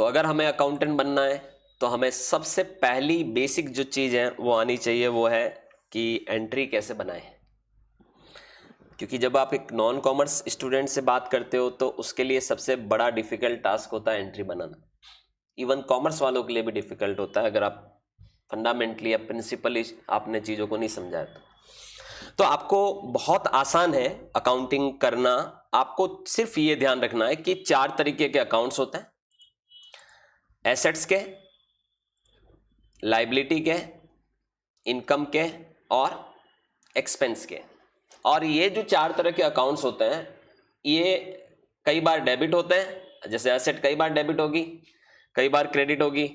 अगर हमें अकाउंटेंट बनना है तो हमें सबसे पहली बेसिक जो चीज़ है वो आनी चाहिए, वो है कि एंट्री कैसे बनाएं। क्योंकि जब आप एक नॉन कॉमर्स स्टूडेंट से बात करते हो तो उसके लिए सबसे बड़ा डिफिकल्ट टास्क होता है एंट्री बनाना। इवन कॉमर्स वालों के लिए भी डिफिकल्ट होता है अगर आप फंडामेंटली या प्रिंसिपली आपने चीज़ों को नहीं समझा तो आपको बहुत आसान है अकाउंटिंग करना। आपको सिर्फ ये ध्यान रखना है कि 4 तरीके के अकाउंट्स होते हैं, एसेट्स के, लाइबिलिटी के, इनकम के और एक्सपेंस के। और ये जो 4 तरह के अकाउंट्स होते हैं ये कई बार डेबिट होते हैं, जैसे एसेट कई बार डेबिट होगी, कई बार क्रेडिट होगी,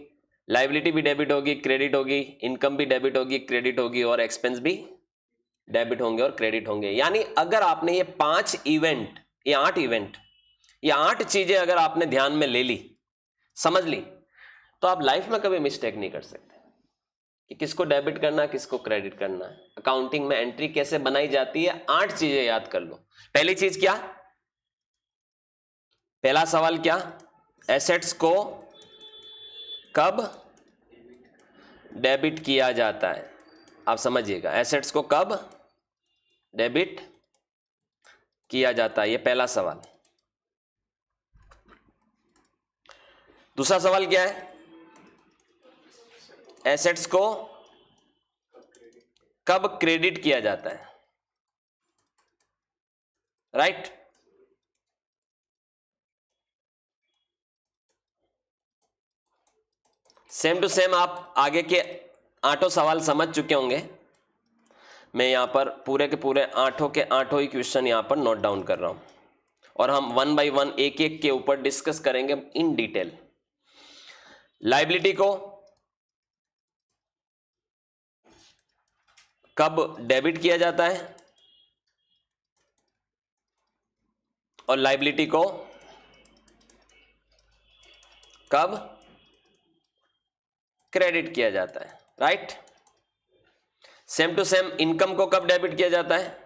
लाइबिलिटी भी डेबिट होगी, क्रेडिट होगी, इनकम भी डेबिट होगी, क्रेडिट होगी और एक्सपेंस भी डेबिट होंगे और क्रेडिट होंगे। यानी अगर आपने ये 5 इवेंट, ये 8 इवेंट, ये 8 चीजें अगर आपने ध्यान में ले ली, समझ ली, तो आप लाइफ में कभी मिस्टेक नहीं कर सकते कि किसको डेबिट करना है, किसको क्रेडिट करना है। अकाउंटिंग में एंट्री कैसे बनाई जाती है, 8 चीजें याद कर लो। पहली चीज क्या, पहला सवाल क्या, एसेट्स को कब डेबिट किया जाता है। आप समझिएगा, एसेट्स को कब डेबिट किया जाता है, ये पहला सवाल। दूसरा सवाल क्या है, एसेट्स को कब क्रेडिट किया जाता है। राइट। सेम टू सेम आप आगे के 8 सवाल समझ चुके होंगे। मैं यहां पर पूरे के पूरे 8 के 8 ही क्वेश्चन यहां पर नोट डाउन कर रहा हूं और हम 1 बाय 1 एक एक के ऊपर डिस्कस करेंगे इन डिटेल। लाइबिलिटी को कब डेबिट किया जाता है और लाइबिलिटी को कब क्रेडिट किया जाता है। Right. Same to same income को कब डेबिट किया जाता है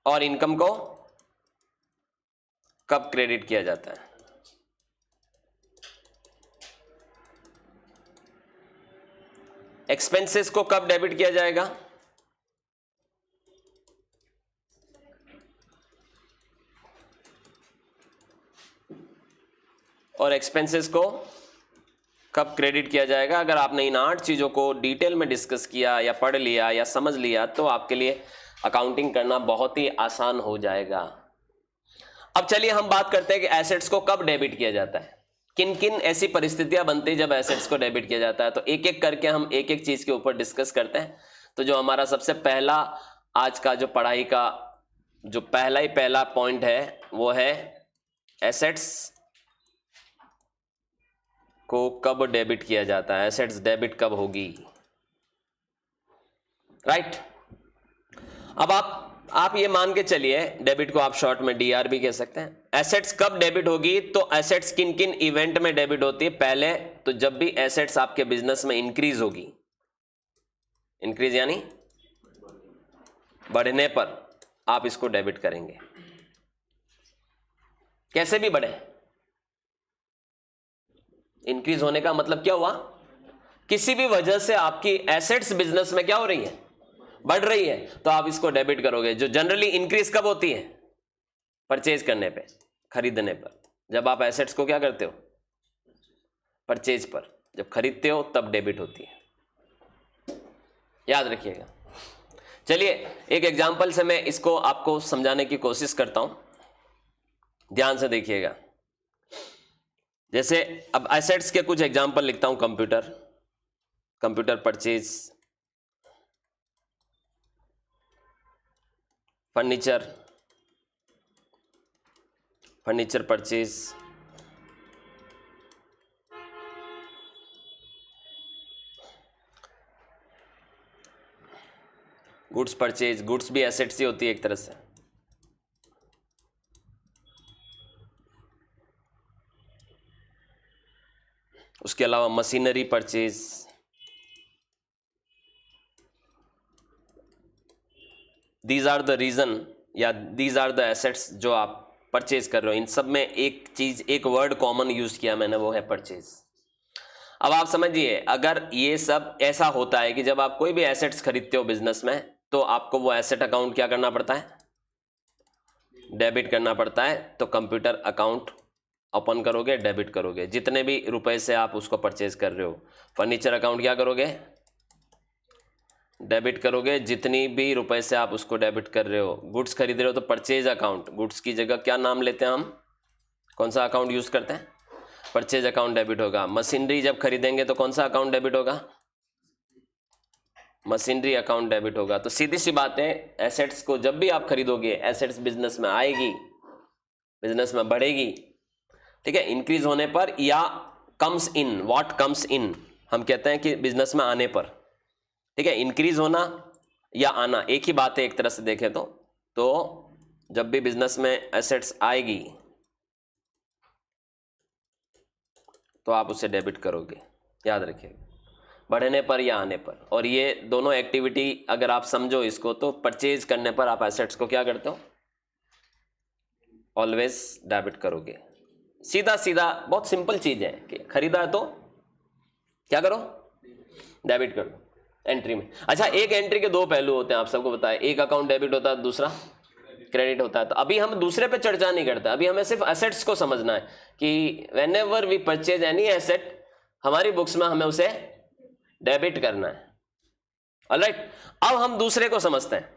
और इनकम को कब क्रेडिट किया जाता है। एक्सपेंसेस को कब डेबिट किया जाएगा और एक्सपेंसेस को कब क्रेडिट किया जाएगा। अगर आपने इन 8 चीजों को डिटेल में डिस्कस किया या पढ़ लिया या समझ लिया तो आपके लिए अकाउंटिंग करना बहुत ही आसान हो जाएगा। अब चलिए हम बात करते हैं कि एसेट्स को कब डेबिट किया जाता है, किन किन ऐसी परिस्थितियां बनती है जब एसेट्स को डेबिट किया जाता है। तो एक एक करके हम एक एक चीज के ऊपर डिस्कस करते हैं। तो जो हमारा सबसे पहला आज का जो पढ़ाई का जो पहला पॉइंट है वो है एसेट्स को कब डेबिट किया जाता है। एसेट्स डेबिट कब होगी। राइट। अब आप ये मान के चलिए, डेबिट को आप शॉर्ट में डीआर भी कह सकते हैं। एसेट्स कब डेबिट होगी, तो एसेट्स किन किन इवेंट में डेबिट होती है। पहले तो जब भी एसेट्स आपके बिजनेस में इंक्रीज होगी, इंक्रीज यानी बढ़ने पर आप इसको डेबिट करेंगे। कैसे भी बढ़े, इंक्रीज होने का मतलब क्या हुआ, किसी भी वजह से आपकी एसेट्स बिजनेस में क्या हो रही है, बढ़ रही है, तो आप इसको डेबिट करोगे। जो जनरली इंक्रीज कब होती है, परचेज करने पे, खरीदने पर। जब आप एसेट्स को क्या करते हो, परचेज पर, जब खरीदते हो तब डेबिट होती है, याद रखिएगा। चलिए एक एग्जांपल से मैं इसको आपको समझाने की कोशिश करता हूं, ध्यान से देखिएगा। जैसे अब एसेट्स के कुछ एग्जांपल लिखता हूं। Computer purchase, furniture purchase, goods purchase. Goods भी एसेट्स ही होती है एक तरह से। उसके अलावा machinery purchase, these are the reason या दीज आर द एसेट्स जो आप परचेज कर रहे हो, इन सब में एक चीज, एक वर्ड कॉमन यूज किया मैंने, वो है परचेज। अब आप समझिए, अगर ये सब ऐसा होता है कि जब आप कोई भी एसेट्स खरीदते हो बिजनेस में, तो आपको वो एसेट अकाउंट क्या करना पड़ता है, डेबिट करना पड़ता है। तो कंप्यूटर अकाउंट ओपन करोगे, डेबिट करोगे, जितने भी रुपए से आप उसको परचेज कर रहे हो। फर्नीचर अकाउंट क्या करोगे, डेबिट करोगे, जितनी भी रुपए से आप उसको डेबिट कर रहे हो। गुड्स खरीद रहे हो तो परचेज अकाउंट, गुड्स की जगह क्या नाम लेते हैं हम, कौन सा अकाउंट यूज करते हैं, परचेज अकाउंट डेबिट होगा। मशीनरी जब खरीदेंगे तो कौन सा अकाउंट डेबिट होगा, मशीनरी अकाउंट डेबिट होगा। तो सीधी सी बात है, एसेट्स को जब भी आप खरीदोगे, एसेट्स बिजनेस में आएगी, बिजनेस में बढ़ेगी, ठीक है, इंक्रीज होने पर या comes in, what comes in हम कहते हैं कि बिजनेस में आने पर, ठीक है, इंक्रीज होना या आना एक ही बात है एक तरह से देखें तो जब भी बिजनेस में एसेट्स आएगी तो आप उसे डेबिट करोगे, याद रखिएगा, बढ़ने पर या आने पर। और ये दोनों एक्टिविटी अगर आप समझो इसको, तो परचेज करने पर आप एसेट्स को क्या करते हो, ऑलवेज डेबिट करोगे। सीधा सीधा बहुत सिंपल चीज है कि खरीदा है तो क्या करो, डेबिट कर दो एंट्री में। अच्छा, एक एंट्री के दो पहलू होते हैं, आप सबको बताया, एक अकाउंट डेबिट होता है, दूसरा क्रेडिट होता है। तो अभी हम दूसरे पे चर्चा नहीं करते, अभी हमें सिर्फ एसेट्स को समझना है कि whenever we purchase any asset, हमारी बुक्स में हमें उसे डेबिट करना है। ऑलराइट, अब हम दूसरे को समझते हैं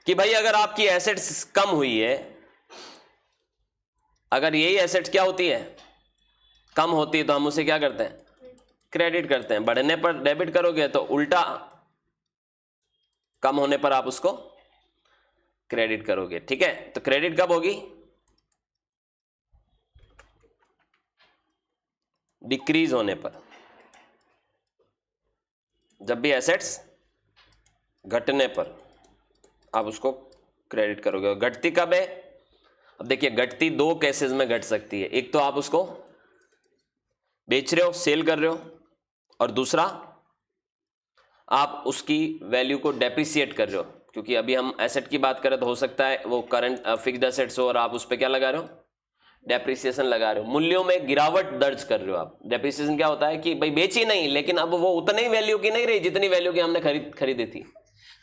कि भाई अगर आपकी एसेट्स कम हुई है, अगर यही एसेट्स क्या होती है, कम होती है, तो हम उसे क्या करते हैं, क्रेडिट करते हैं। बढ़ने पर डेबिट करोगे तो उल्टा, कम होने पर आप उसको क्रेडिट करोगे, ठीक है। तो क्रेडिट कब होगी, डिक्रीज होने पर, जब भी एसेट्स घटने पर आप उसको क्रेडिट करोगे। घटती कब है, अब देखिए, घटती दो केसेस में घट सकती है, एक तो आप उसको बेच रहे हो, सेल कर रहे हो, और दूसरा आप उसकी वैल्यू को डेप्रिसिएट कर रहे हो। क्योंकि अभी हम एसेट की बात करें तो हो सकता है वो करंट फिक्स्ड एसेट्स हो और आप उस पर क्या लगा रहे हो, डेप्रिसिएशन लगा रहे हो, मूल्यों में गिरावट दर्ज कर रहे हो आप। डेप्रिसिएशन क्या होता है कि भाई बेची नहीं, लेकिन अब वो उतनी वैल्यू की नहीं रही जितनी वैल्यू की हमने खरीदी थी।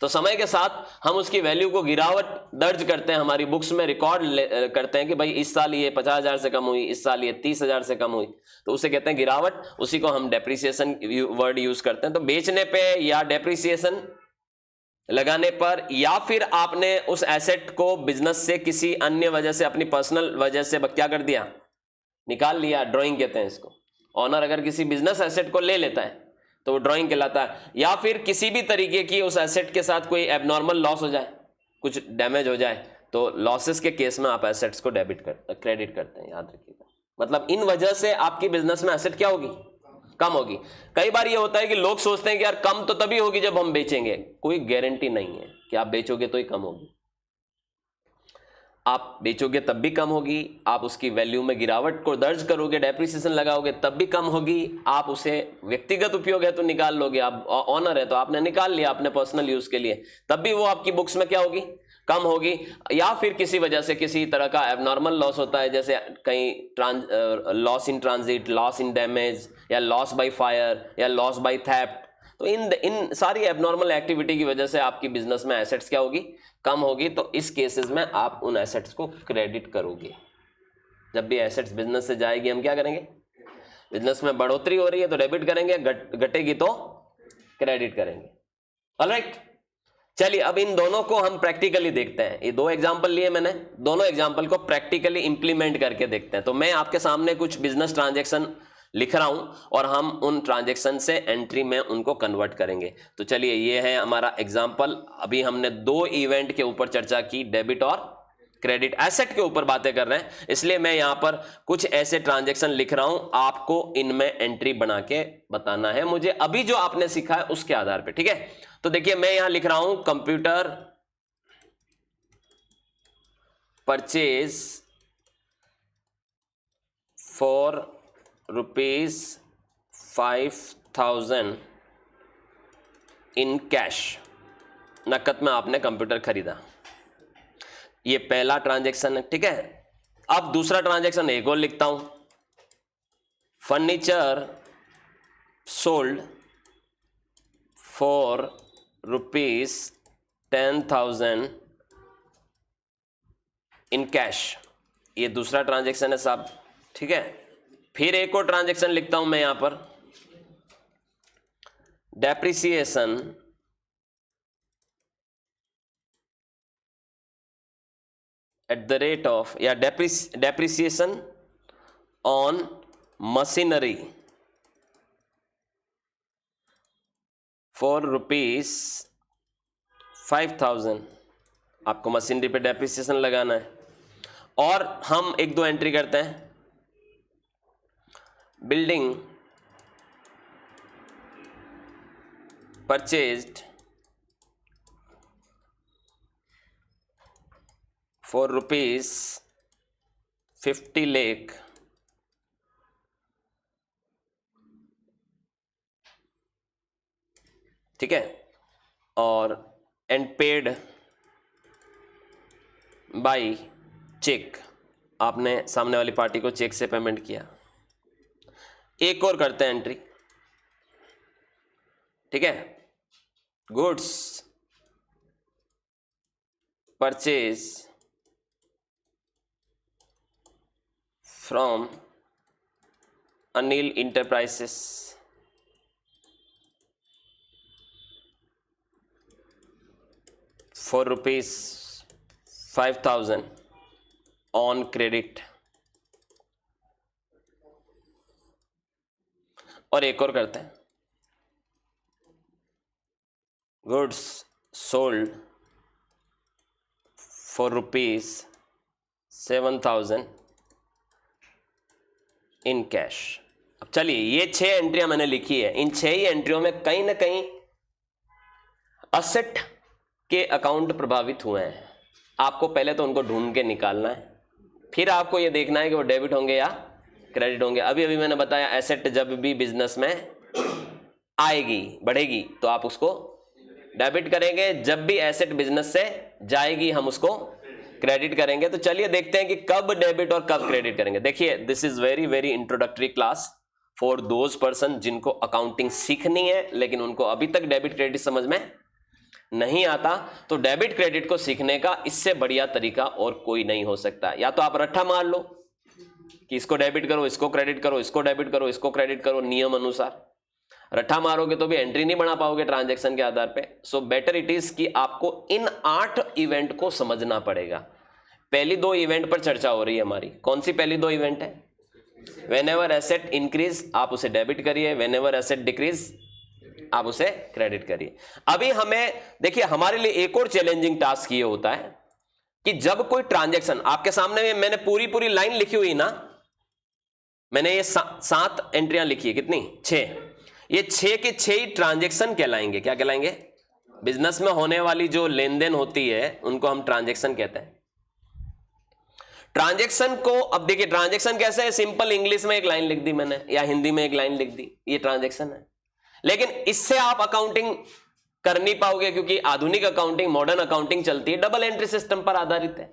तो समय के साथ हम उसकी वैल्यू को गिरावट दर्ज करते हैं, हमारी बुक्स में रिकॉर्ड करते हैं कि भाई इस साल ये 50,000 से कम हुई, इस साल ये 30,000 से कम हुई, तो उसे कहते हैं गिरावट, उसी को हम डेप्रिसिएशन वर्ड यूज करते हैं। तो बेचने पे या डेप्रिसिएशन लगाने पर, या फिर आपने उस एसेट को बिजनेस से किसी अन्य वजह से, अपनी पर्सनल वजह से क्या कर दिया, निकाल लिया, ड्राइंग कहते हैं इसको। ऑनर अगर किसी बिजनेस एसेट को ले लेता है तो वो ड्राइंग कहलाता है। या फिर किसी भी तरीके की उस एसेट के साथ कोई एबनॉर्मल लॉस हो जाए, कुछ डैमेज हो जाए, तो लॉसेस के केस में आप एसेट्स को क्रेडिट करते हैं, याद रखिएगा। मतलब इन वजह से आपकी बिजनेस में एसेट क्या होगी, कम होगी। कई बार ये होता है कि लोग सोचते हैं कि यार कम तो तभी होगी जब हम बेचेंगे, कोई गारंटी नहीं है कि आप बेचोगे तो ही कम होगी। आप बेचोगे तब भी कम होगी, आप उसकी वैल्यू में गिरावट को दर्ज करोगे, डेप्रिसिएशन लगाओगे तब भी कम होगी। आप उसे व्यक्तिगत उपयोग है तो निकाल लोगे, आप ऑनर है तो आपने निकाल लिया अपने पर्सनल यूज के लिए, तब भी वो आपकी बुक्स में क्या होगी, कम होगी। या फिर किसी वजह से किसी तरह का एबनॉर्मल लॉस होता है, जैसे कहीं loss in transit, loss in damage, या लॉस बाय फायर, या लॉस बाय थेफ्ट। तो इन सारी एबनॉर्मल एक्टिविटी की वजह से आपकी बिजनेस में एसेट्स क्या होगी, कम होगी। तो इस केसेस में आप उन एसेट्स को क्रेडिट करोगे। जब भी एसेट्स बिजनेस से जाएगी हम क्या करेंगे, बिजनेस में बढ़ोतरी हो रही है तो डेबिट करेंगे, घटेगी तो क्रेडिट करेंगे। ऑलराइट, चलिए अब इन दोनों को हम प्रैक्टिकली देखते हैं। ये दो एग्जांपल लिए मैंने, दोनों एग्जांपल को प्रैक्टिकली इंप्लीमेंट करके देखते हैं। तो मैं आपके सामने कुछ बिजनेस ट्रांजैक्शन लिख रहा हूं और हम उन ट्रांजैक्शन से एंट्री में उनको कन्वर्ट करेंगे। तो चलिए, ये है हमारा एग्जांपल। अभी हमने दो इवेंट के ऊपर चर्चा की, डेबिट और क्रेडिट, एसेट के ऊपर बातें कर रहे हैं, इसलिए मैं यहां पर कुछ ऐसे ट्रांजैक्शन लिख रहा हूं, आपको इनमें एंट्री बना के बताना है मुझे, अभी जो आपने सीखा है उसके आधार पर, ठीक है। तो देखिए, मैं यहां लिख रहा हूं computer purchase for ₹5,000 in cash, नकद में आपने कंप्यूटर खरीदा। ये पहला ट्रांजैक्शन है, ठीक है। अब दूसरा ट्रांजैक्शन एक और लिखता हूं, furniture sold for ₹10,000 in cash, ये दूसरा ट्रांजैक्शन है साहब, ठीक है। फिर एक और ट्रांजैक्शन लिखता हूं मैं यहां पर, depreciation at the rate of, या डेप्रिसिएशन ऑन मशीनरी फॉर ₹5,000, आपको मशीनरी पे डेप्रिसिएशन लगाना है। और हम एक दो एंट्री करते हैं, बिल्डिंग परचेज्ड फॉर ₹50 लाख ठीक है, और एंड पेड बाय चेक, आपने सामने वाली पार्टी को चेक से पेमेंट किया। एक और करते हैं एंट्री, ठीक है, goods purchase from Anil enterprises for ₹5,000 on credit. और एक और करते हैं, goods sold for ₹7,000 in cash. अब चलिए, ये 6 एंट्रियां मैंने लिखी है, इन 6 ही एंट्रियों में कहीं ना कहीं असेट के अकाउंट प्रभावित हुए हैं। आपको पहले तो उनको ढूंढ के निकालना है, फिर आपको ये देखना है कि वो डेबिट होंगे या क्रेडिट होंगे। अभी अभी मैंने बताया, एसेट जब भी बिजनेस में आएगी, बढ़ेगी, तो आप उसको डेबिट करेंगे, जब भी एसेट बिजनेस से जाएगी हम उसको क्रेडिट करेंगे। तो चलिए देखते हैं कि कब डेबिट और कब क्रेडिट करेंगे। देखिए, this is very very introductory class for those person जिनको अकाउंटिंग सीखनी है लेकिन उनको अभी तक डेबिट क्रेडिट समझ में नहीं आता। तो डेबिट क्रेडिट को सीखने का इससे बढ़िया तरीका और कोई नहीं हो सकता। या तो आप रट्टा मार लो कि इसको डेबिट करो, इसको क्रेडिट करो, इसको डेबिट करो, इसको क्रेडिट करो, नियम अनुसार। रट्टा मारोगे तो भी एंट्री नहीं बना पाओगे ट्रांजैक्शन के आधार पे। सो बेटर इट इज कि आपको इन 8 इवेंट को समझना पड़ेगा। पहली 2 इवेंट पर चर्चा हो रही है हमारी। कौन सी पहली 2 इवेंट है? व्हेनेवर एसेट इंक्रीज आप उसे डेबिट करिए, व्हेनेवर एसेट डिक्रीज आप उसे क्रेडिट करिए। अभी हमें देखिए, हमारे लिए एक और चैलेंजिंग टास्क ये होता है कि जब कोई ट्रांजैक्शन आपके सामने में, मैंने पूरी लाइन लिखी हुई ना, मैंने ये 7 एंट्रियां लिखी है, कितनी? 6। ये 6 के 6 ही ट्रांजैक्शन कहलाएंगे। क्या कहलाएंगे? बिजनेस में होने वाली जो लेन देन होती है उनको हम ट्रांजैक्शन कहते हैं। ट्रांजैक्शन को, अब देखिए ट्रांजैक्शन कैसे है, सिंपल इंग्लिश में एक लाइन लिख दी मैंने या हिंदी में एक लाइन लिख दी, ये ट्रांजैक्शन है। लेकिन इससे आप अकाउंटिंग कर नहीं पाओगे क्योंकि आधुनिक अकाउंटिंग, मॉडर्न अकाउंटिंग चलती है डबल एंट्री सिस्टम पर आधारित है।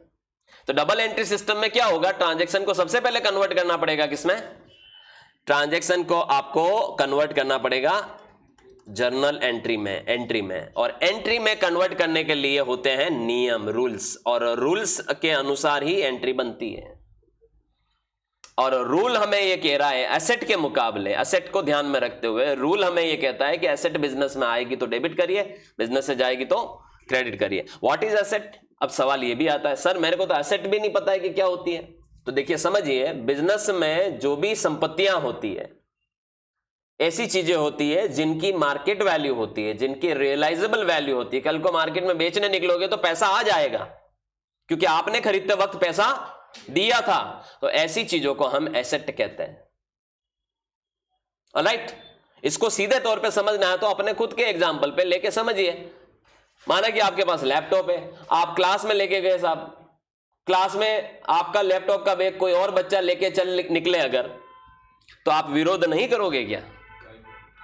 तो डबल एंट्री सिस्टम में क्या होगा, ट्रांजैक्शन को सबसे पहले कन्वर्ट करना पड़ेगा किसमें? ट्रांजैक्शन को आपको कन्वर्ट करना पड़ेगा जर्नल एंट्री में, और एंट्री में कन्वर्ट करने के लिए होते हैं नियम, रूल्स, और रूल्स के अनुसार ही एंट्री बनती है। और रूल हमें ये कह रहा है, एसेट के मुकाबले, एसेट को ध्यान में रखते हुए रूल हमें ये कहता है कि एसेट बिजनेस में आएगी तो डेबिट करिए, बिजनेस से जाएगी तो क्रेडिट करिए। What is asset? अब सवाल ये भी आता है, सर मेरे को तो एसेट भी नहीं पता है कि क्या होती है। तो देखिए समझिए, बिजनेस में जो भी संपत्तियां होती है, ऐसी चीजें होती है जिनकी मार्केट वैल्यू होती है, जिनकी रियलाइजेबल वैल्यू होती है। कल को मार्केट में बेचने निकलोगे तो पैसा आ जाएगा क्योंकि आपने खरीदते वक्त पैसा दिया था। तो ऐसी चीजों को हम एसेट कहते हैं। ऑलराइट, इसको सीधे तौर पे समझना है तो अपने खुद के एग्जांपल पे लेके समझिए। माना कि आपके पास लैपटॉप है, आप क्लास में लेके गए साहब, क्लास में आपका लैपटॉप का बैग कोई और बच्चा लेके चल निकले अगर, तो आप विरोध नहीं करोगे क्या?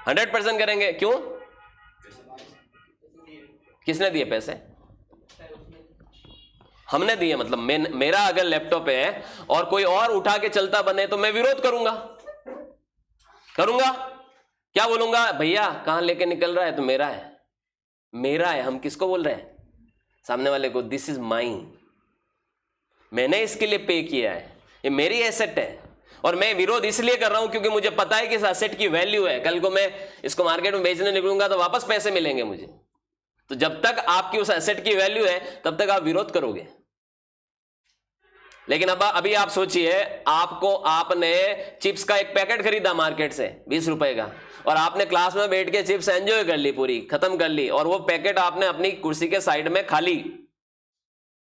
100% करेंगे। क्यों? किसने दिए पैसे? हमने दिए, मतलब मेरा अगर लैपटॉप है और कोई और उठा के चलता बने तो मैं विरोध करूंगा। क्या बोलूंगा, भैया कहां लेके निकल रहा है, तो मेरा है। हम किसको बोल रहे हैं, सामने वाले को। दिस इज माइन, मैंने इसके लिए पे किया है, ये मेरी एसेट है। और मैं विरोध इसलिए कर रहा हूं क्योंकि मुझे पता है कि इस एसेट की वैल्यू है, कल को मैं इसको मार्केट में बेचने निकलूंगा तो वापस पैसे मिलेंगे मुझे। तो जब तक आपकी उस एसेट की वैल्यू है तब तक आप विरोध करोगे। लेकिन अब अभी आप सोचिए, आपने चिप्स का एक पैकेट खरीदा मार्केट से 20 रुपए का, और आपने क्लास में बैठ के चिप्स एंजॉय कर ली, पूरी खत्म कर ली, और वो पैकेट आपने अपनी कुर्सी के साइड में खाली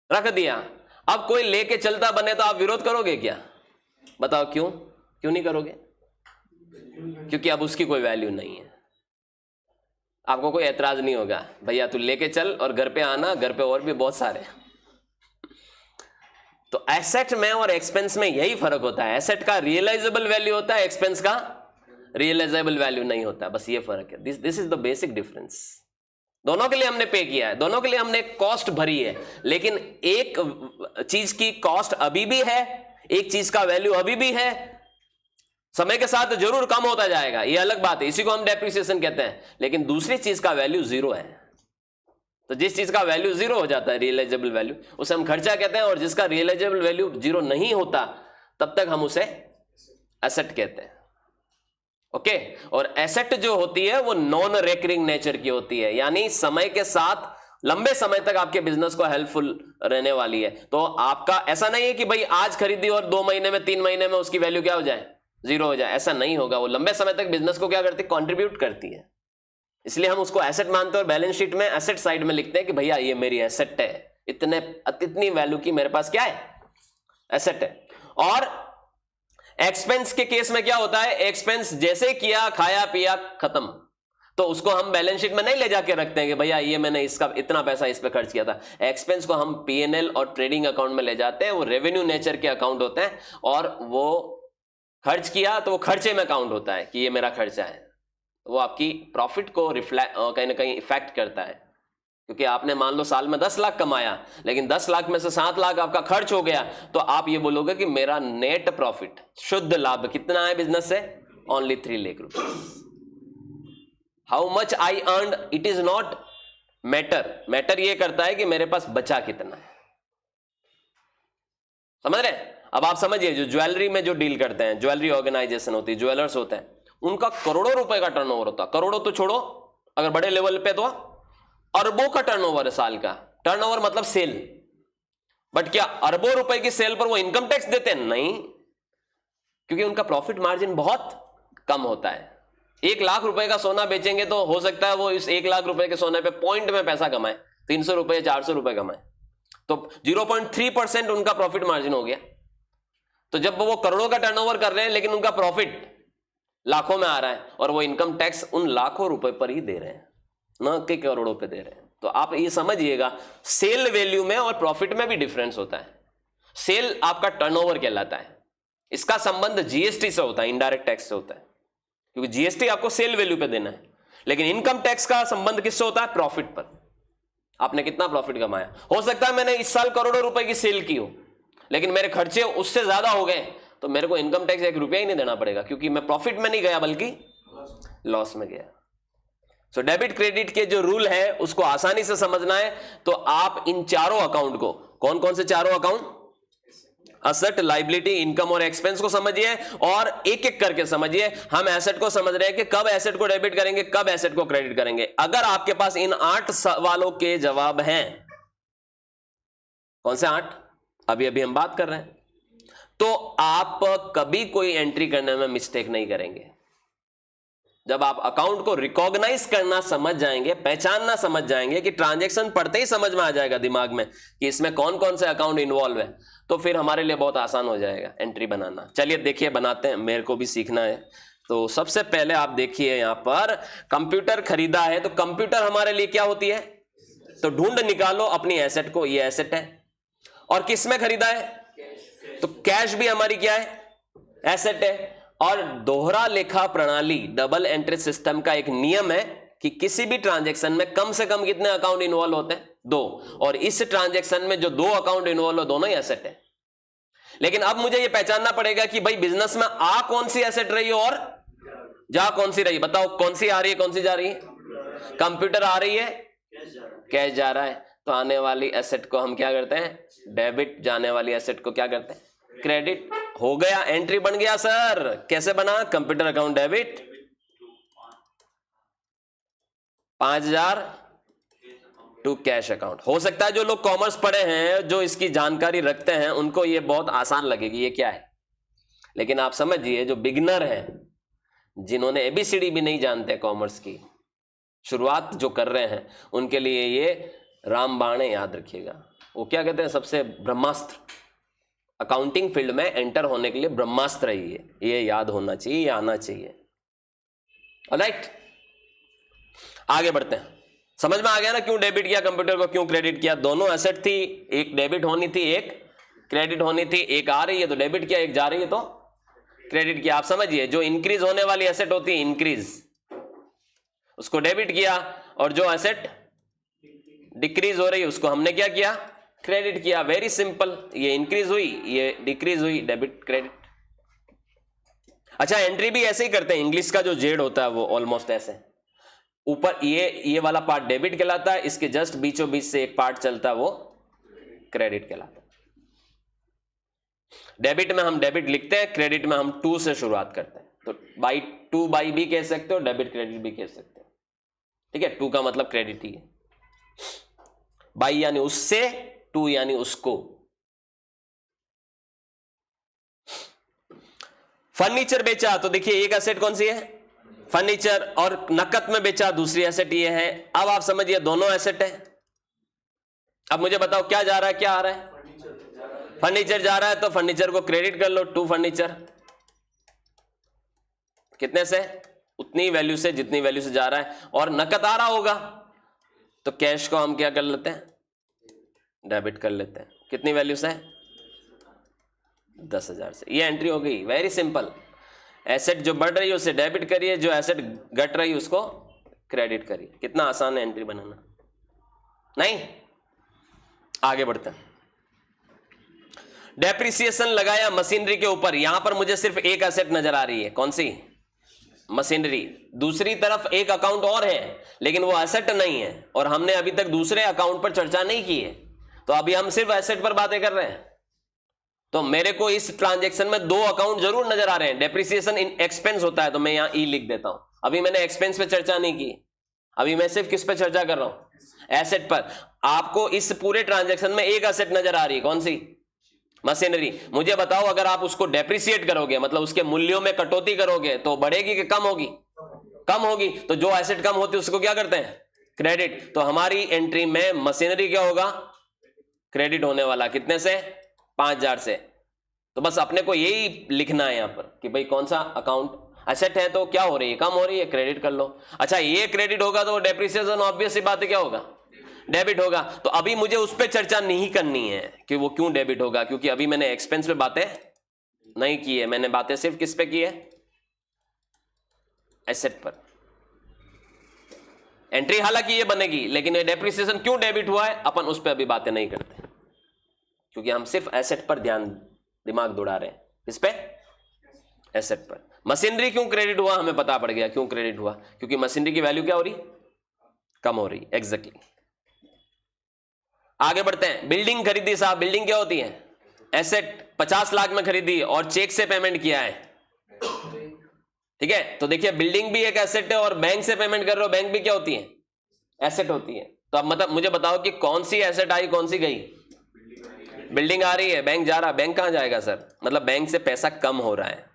रख दिया। अब कोई लेके चलता बने तो आप विरोध करोगे क्या, बताओ क्यों नहीं करोगे? क्योंकि अब उसकी कोई वैल्यू नहीं है। आपको कोई एतराज नहीं होगा, भैया तू लेके चल और घर पे आना, घर पे और भी बहुत सारे। तो एसेट में और एक्सपेंस में यही फर्क होता है। एसेट का रियलाइजेबल वैल्यू होता है, एक्सपेंस का रियलाइजेबल वैल्यू नहीं होता, बस ये फर्क है। This is the basic difference. दोनों के लिए हमने पे किया है, दोनों के लिए हमने कॉस्ट भरी है, लेकिन एक चीज की कॉस्ट अभी भी है, एक चीज का वैल्यू अभी भी है। समय के साथ जरूर कम होता जाएगा, ये अलग बात है, इसी को हम डेप्रिसिएशन कहते हैं। लेकिन दूसरी चीज का वैल्यू जीरो है। तो जिस चीज का वैल्यू जीरो हो जाता है, रियलाइजेबल वैल्यू, उसे हम खर्चा कहते हैं। और जिसका रियलाइजेबल वैल्यू जीरो नहीं होता तब तक हम उसे एसेट कहते हैं। ओके। और एसेट जो होती है वो नॉन रेकरिंग नेचर की होती है, यानी समय के साथ लंबे समय तक आपके बिजनेस को हेल्पफुल रहने वाली है। तो आपका ऐसा नहीं है कि भाई आज खरीदी और 2 महीने में 3 महीने में उसकी वैल्यू क्या हो जाए, जीरो हो जाए, ऐसा नहीं होगा। वो लंबे समय तक बिजनेस को क्या करती है, कंट्रीब्यूट करती है। इसलिए हम उसको एसेट मानते हैं और बैलेंस शीट में एसेट साइड में लिखते हैं कि भैया ये मेरी एसेट है, इतनी वैल्यू की मेरे पास क्या है, एसेट है। और एक्सपेंस के केस में क्या होता है, एक्सपेंस जैसे किया, खाया पिया, खत्म, तो उसको हम बैलेंस शीट में नहीं ले जाके रखते हैं कि भैया ये मैंने इसका इतना पैसा इस पे खर्च किया था। एक्सपेंस को हम P&L और ट्रेडिंग अकाउंट में ले जाते हैं, वो रेवेन्यू नेचर के अकाउंट होते हैं, और वो खर्च किया तो वो खर्चे में काउंट होता है कि ये मेरा खर्चा है। वो आपकी प्रॉफिट को रिफ्लेक्ट कहीं ना कहीं इफेक्ट करता है, क्योंकि आपने मान लो साल में 10 लाख कमाया, लेकिन 10 लाख में से 7 लाख आपका खर्च हो गया, तो आप ये बोलोगे कि मेरा नेट प्रॉफिट, शुद्ध लाभ कितना है बिजनेस से, only 3 lakh rupees. How much I earn it is not matter ये करता है कि मेरे पास बचा कितना है। समझ रहे हैं? अब आप समझिए, जो ज्वेलरी में जो डील करते हैं, ज्वेलरी ऑर्गेनाइजेशन होती है, ज्वेलर्स होते हैं, उनका करोड़ों रुपए का टर्नओवर होता है। करोड़ों तो छोड़ो, अगर बड़े लेवल पे तो अरबों का टर्नओवर है साल का। टर्नओवर मतलब सेल। बट क्या अरबों रुपए की सेल पर वो इनकम टैक्स देते हैं? नहीं, क्योंकि उनका प्रॉफिट मार्जिन बहुत कम होता है। 1 लाख रुपए का सोना बेचेंगे तो हो सकता है वो इस 1 लाख रुपए के सोने पे पॉइंट में पैसा कमाए, 300 रुपए 400 रुपए कमाए, तो 0.3% उनका प्रॉफिट मार्जिन हो गया। तो जब वो करोड़ों का टर्नओवर कर रहे हैं लेकिन उनका प्रॉफिट लाखों में आ रहा है, और वो इनकम टैक्स उन लाखों रुपए पर ही दे रहे हैं, न कि करोड़ों पे दे रहे हैं। तो आप ये समझिएगा, सेल वैल्यू में और प्रॉफिट में भी डिफरेंस होता है। सेल आपका टर्नओवर कहलाता है, इसका संबंध जीएसटी से होता है, इनडायरेक्ट टैक्स से होता है, क्योंकि जीएसटी आपको सेल वैल्यू पे देना है। लेकिन इनकम टैक्स का संबंध किससे होता है, प्रॉफिट पर। आपने कितना प्रॉफिट कमाया। हो सकता है मैंने इस साल करोड़ों रुपए की सेल की हो, लेकिन मेरे खर्चे उससे ज्यादा हो गए, तो मेरे को इनकम टैक्स 1 रुपया ही नहीं देना पड़ेगा, क्योंकि मैं प्रॉफिट में नहीं गया बल्कि लॉस में गया। सो डेबिट क्रेडिट के जो रूल है उसको आसानी से समझना है, तो आप इन चारों अकाउंट को, कौन कौन से चारों अकाउंट, असेट, लायबिलिटी, इनकम और एक्सपेंस को समझिए, और एक एक करके समझिए। हम एसेट को समझ रहे हैं कि कब एसेट को डेबिट करेंगे, कब एसेट को क्रेडिट करेंगे। अगर आपके पास इन 8 सवालों के जवाब हैं, कौन से 8 अभी हम बात कर रहे हैं, तो आप कभी कोई एंट्री करने में मिस्टेक नहीं करेंगे। जब आप अकाउंट को रिकॉग्नाइज करना समझ जाएंगे, पहचानना समझ जाएंगे, कि ट्रांजैक्शन पढ़ते ही समझ में आ जाएगा दिमाग में कि इसमें कौन कौन से अकाउंट इन्वॉल्व है, तो फिर हमारे लिए बहुत आसान हो जाएगा एंट्री बनाना। चलिए देखिए, बनाते हैं, मेरे को भी सीखना है। तो सबसे पहले आप देखिए, यहां पर कंप्यूटर खरीदा है, तो कंप्यूटर हमारे लिए क्या होती है, तो ढूंढ निकालो अपनी एसेट को, ये एसेट है। और किस में खरीदा है, तो कैश भी हमारी क्या है, एसेट है। और दोहरा लेखा प्रणाली, डबल एंट्री सिस्टम का एक नियम है कि किसी भी ट्रांजैक्शन में कम से कम कितने अकाउंट इन्वॉल्व होते हैं, दो, और इस ट्रांजैक्शन में जो दो अकाउंट इन्वॉल्व हो दोनों ही एसेट है। लेकिन अब मुझे ये पहचानना पड़ेगा कि भाई बिजनेस में आ कौन सी एसेट रही है और जा कौन सी रही। बताओ कौन सी आ रही है, कौन सी जा रही है? कंप्यूटर आ रही है, कैश जा रहा है। तो आने वाली एसेट को हम क्या करते हैं? डेबिट। जाने वाली एसेट को क्या करते हैं? क्रेडिट। हो गया, एंट्री बन गया सर। कैसे बना? Computer account debit 5000 to cash account. हो सकता है जो लोग कॉमर्स पढ़े हैं, जो इसकी जानकारी रखते हैं, उनको ये बहुत आसान लगेगी ये क्या है, लेकिन आप समझिए जो बिगिनर है, जिन्होंने एबीसीडी भी नहीं जानते कॉमर्स की, शुरुआत जो कर रहे हैं, उनके लिए ये रामबाण है, याद रखिएगा। वो क्या कहते हैं? सबसे ब्रह्मास्त्र। अकाउंटिंग फील्ड में एंटर होने के लिए ब्रह्मास्त्र है ये याद होना चाहिए, ये आना चाहिए। ऑलराइट, आगे बढ़ते हैं। समझ में आ गया ना क्यों डेबिट किया कंप्यूटर को, क्यों क्रेडिट किया? दोनों एसेट थी, एक डेबिट होनी थी, एक क्रेडिट होनी थी। एक आ रही है तो डेबिट किया, एक जा रही है तो क्रेडिट किया। आप समझिए, जो इंक्रीज होने वाली एसेट होती है इंक्रीज, उसको डेबिट किया, और जो एसेट डिक्रीज हो रही है उसको हमने क्या किया? क्रेडिट किया। Very simple. ये इंक्रीज हुई, ये डिक्रीज हुई, डेबिट क्रेडिट। अच्छा, एंट्री भी ऐसे ही करते हैं। इंग्लिश का जो जेड होता है वो ऑलमोस्ट ऐसे, ऊपर ये वाला पार्ट डेबिट कहलाता है, इसके जस्ट बीचों बीच से एक पार्ट चलता है वो क्रेडिट कहलाता है। डेबिट में हम डेबिट लिखते हैं, क्रेडिट में हम टू से शुरुआत करते हैं। तो बाई टू बाई भी कह सकते हो, डेबिट क्रेडिट भी कह सकते हो। ठीक है, टू का मतलब क्रेडिट ही है। बाई यानी उससे, टू यानी उसको। फर्नीचर बेचा तो देखिए एक एसेट कौन सी है? फर्नीचर। और नकद में बेचा दूसरी एसेट ये है। अब आप समझिए दोनों एसेट है। अब मुझे बताओ क्या जा रहा है, क्या आ रहा है? फर्नीचर जा रहा है, तो फर्नीचर को क्रेडिट कर लो, टू फर्नीचर। कितने से? उतनी वैल्यू से जितनी वैल्यू से जा रहा है। और नकद आ रहा होगा तो कैश को हम क्या कर लेते हैं? डेबिट कर लेते हैं। कितनी वैल्यू से? 10,000 से। ये एंट्री हो गई। Very simple. एसेट जो बढ़ रही है उसे डेबिट करिए, जो एसेट घट रही है उसको क्रेडिट करिए। कितना आसान है एंट्री बनाना, नहीं? आगे बढ़ते हैं। डेप्रिसिएशन लगाया मशीनरी के ऊपर। यहां पर मुझे सिर्फ एक एसेट नजर आ रही है, कौन सी? मशीनरी। दूसरी तरफ एक अकाउंट और है, लेकिन वो एसेट नहीं है, और हमने अभी तक दूसरे अकाउंट पर चर्चा नहीं की है, तो अभी हम सिर्फ एसेट पर बातें कर रहे हैं। तो मेरे को इस ट्रांजैक्शन में दो अकाउंट जरूर नजर आ रहे हैं। डेप्रिसिएशन इन एक्सपेंस होता है, तो मैं यहां ई लिख देता हूं। अभी मैंने एक्सपेंस पे चर्चा नहीं की, अभी मैं सिर्फ किस पे चर्चा कर रहा हूं? एसेट पर। आपको इस पूरे ट्रांजैक्शन में एक एसेट नजर आ रही है, कौन सी? मशीनरी। मुझे बताओ, अगर आप उसको डेप्रिसिएट करोगे, मतलब उसके मूल्यों में कटौती करोगे, तो बढ़ेगी कि कम होगी? कम होगी। तो जो एसेट कम होती है उसको क्या करते हैं? क्रेडिट। तो हमारी एंट्री में मशीनरी क्या होगा? क्रेडिट होने वाला। कितने से? 5,000 से। तो बस अपने को यही लिखना है यहां पर कि भाई कौन सा अकाउंट एसेट है, तो क्या हो रही है? कम हो रही है, क्रेडिट कर लो। अच्छा, ये क्रेडिट होगा तो डेप्रिसिएशन ऑब्वियस सी बात है क्या होगा? डेबिट होगा। तो अभी मुझे उस पर चर्चा नहीं करनी है कि वो क्यों डेबिट होगा, क्योंकि अभी मैंने एक्सपेंस पे बातें नहीं की है। मैंने बातें सिर्फ किस पे की है? एसेट पर। एंट्री हालांकि ये बनेगी, लेकिन ये डेप्रिसिएशन क्यों डेबिट हुआ है अपन उस पर अभी बातें नहीं करते, क्योंकि हम सिर्फ एसेट पर दिमाग दौड़ा रहे हैं। किस पे? एसेट पर। मशीनरी क्यों क्रेडिट हुआ? हमें पता पड़ गया क्यों क्रेडिट हुआ, क्योंकि मशीनरी की वैल्यू क्या हो रही? कम हो रही। एग्जैक्टली। आगे बढ़ते हैं। बिल्डिंग खरीदी साहब। बिल्डिंग क्या होती है? एसेट। 50 लाख में खरीदी और चेक से पेमेंट किया है, ठीक है? तो देखिए बिल्डिंग भी एक एसेट है, और बैंक से पेमेंट कर रहे हो, बैंक भी क्या होती है? एसेट होती है। तो अब मतलब मुझे बताओ कि कौन सी एसेट आई, कौन सी गई? बिल्डिंग आ रही है, बैंक जा रहा। बैंक कहां जाएगा सर? मतलब बैंक से पैसा कम हो रहा है।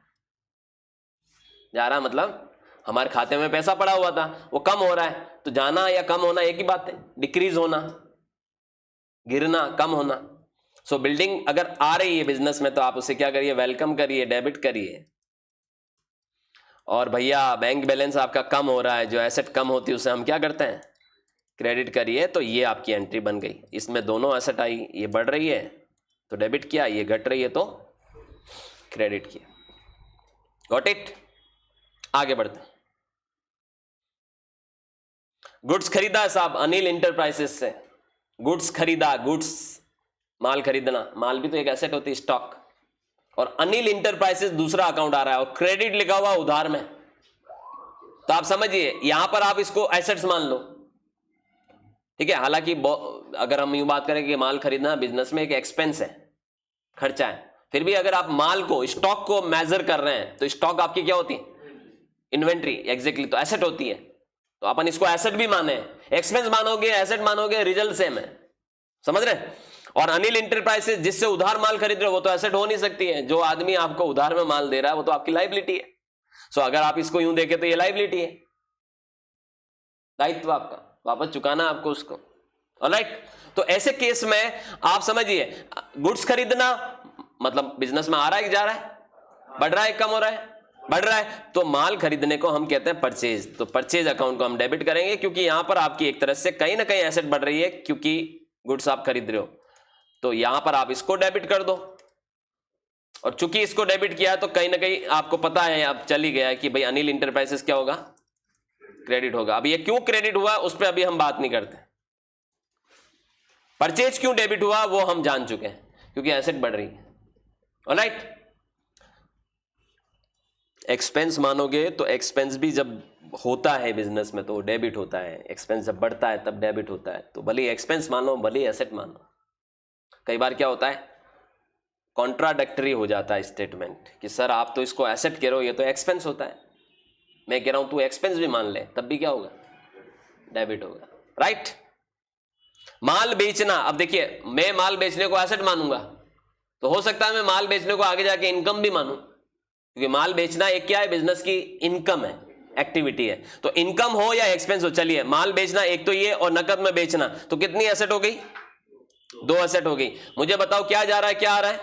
जा रहा मतलब हमारे खाते में पैसा पड़ा हुआ था, वो कम हो रहा है। तो जाना या कम होना एक ही बात है। डिक्रीज होना, गिरना, कम होना। सो बिल्डिंग अगर आ रही है बिजनेस में, तो आप उसे क्या करिए? वेलकम करिए, डेबिट करिए। और भैया बैंक बैलेंस आपका कम हो रहा है, जो एसेट कम होती है उसे हम क्या करते हैं? क्रेडिट करिए। तो ये आपकी एंट्री बन गई। इसमें दोनों एसेट आई, ये बढ़ रही है तो डेबिट किया, ये घट रही है तो क्रेडिट किया। Got it? आगे बढ़ते हैं। गुड्स खरीदा है साहब अनिल इंटरप्राइजेस से। गुड्स खरीदा, गुड्स माल खरीदना, माल भी तो एक एसेट होती है, स्टॉक। और अनिल इंटरप्राइजेस दूसरा अकाउंट आ रहा है और क्रेडिट लिखा हुआ उधार में, तो आप समझिए यहां पर आप इसको एसेट्स मान लो, ठीक है। हालांकि अगर हम यूं बात करें कि माल खरीदना बिजनेस में एक एक्सपेंस है, खर्चा है, फिर भी अगर आप माल को, स्टॉक को मेजर कर रहे हैं तो स्टॉक आपकी क्या होती है? इन्वेंट्री, एग्जैक्टली, तो एसेट होती है। तो अपन इसको एसेट भी माने, एक्सपेंस मानोगे, एसेट मानोगे, रिजल्ट सेम है, समझ रहे हैं। और अनिल इंटरप्राइजेस जिससे उधार माल खरीद रहे हो वो तो एसेट हो नहीं सकती है, जो आदमी आपको उधार में माल दे रहा है वो तो आपकी लायबिलिटी है। सो अगर आप इसको यूं देखें तो ये लायबिलिटी है, दायित्व आपका, वापस चुकाना आपको उसको, ऑलराइट। तो ऐसे केस में आप समझिए, गुड्स खरीदना मतलब बिजनेस में आ रहा है कि जा रहा है, बढ़ रहा है, कम हो रहा है, बढ़ रहा है, तो माल खरीदने को हम कहते हैं परचेज। तो परचेज अकाउंट को हम डेबिट करेंगे, क्योंकि यहां पर आपकी एक तरह से कहीं ना कहीं एसेट बढ़ रही है, क्योंकि गुड्स आप खरीद रहे हो, तो यहां पर आप इसको डेबिट कर दो। और चूंकि इसको डेबिट किया तो कहीं ना कहीं आपको पता है, अब चल ही गया है कि भाई अनिल इंटरप्राइजेस क्या होगा? क्रेडिट होगा। अब ये क्यों क्रेडिट हुआ उस पर अभी हम बात नहीं करते, परचेज क्यों डेबिट हुआ वो हम जान चुके हैं, क्योंकि एसेट बढ़ रही है, ऑलराइट। एक्सपेंस मानोगे तो एक्सपेंस भी जब होता है बिजनेस में तो डेबिट होता है, एक्सपेंस जब बढ़ता है तब डेबिट होता है। तो भले एक्सपेंस मानो, भले एसेट मानो, कई बार क्या होता है, कॉन्ट्राडिक्टरी हो जाता है स्टेटमेंट कि सर आप तो इसको एसेट कह रहे हो, ये तो एक्सपेंस होता है, मैं कह रहा हूं तू एक्सपेंस भी मान ले, तब भी क्या होगा? डेबिट होगा, राइट। माल बेचना, अब देखिए मैं माल बेचने को एसेट मानूंगा तो हो सकता है मैं माल बेचने को आगे जाके इनकम भी मानूं, क्योंकि माल बेचना एक क्या है? बिजनेस की इनकम है, एक्टिविटी है। तो इनकम हो या एक्सपेंस हो, चलिए माल बेचना एक तो ये, और नकद में बेचना, तो कितनी एसेट हो गई? 2 एसेट हो गई। मुझे बताओ क्या जा रहा है, क्या आ रहा है?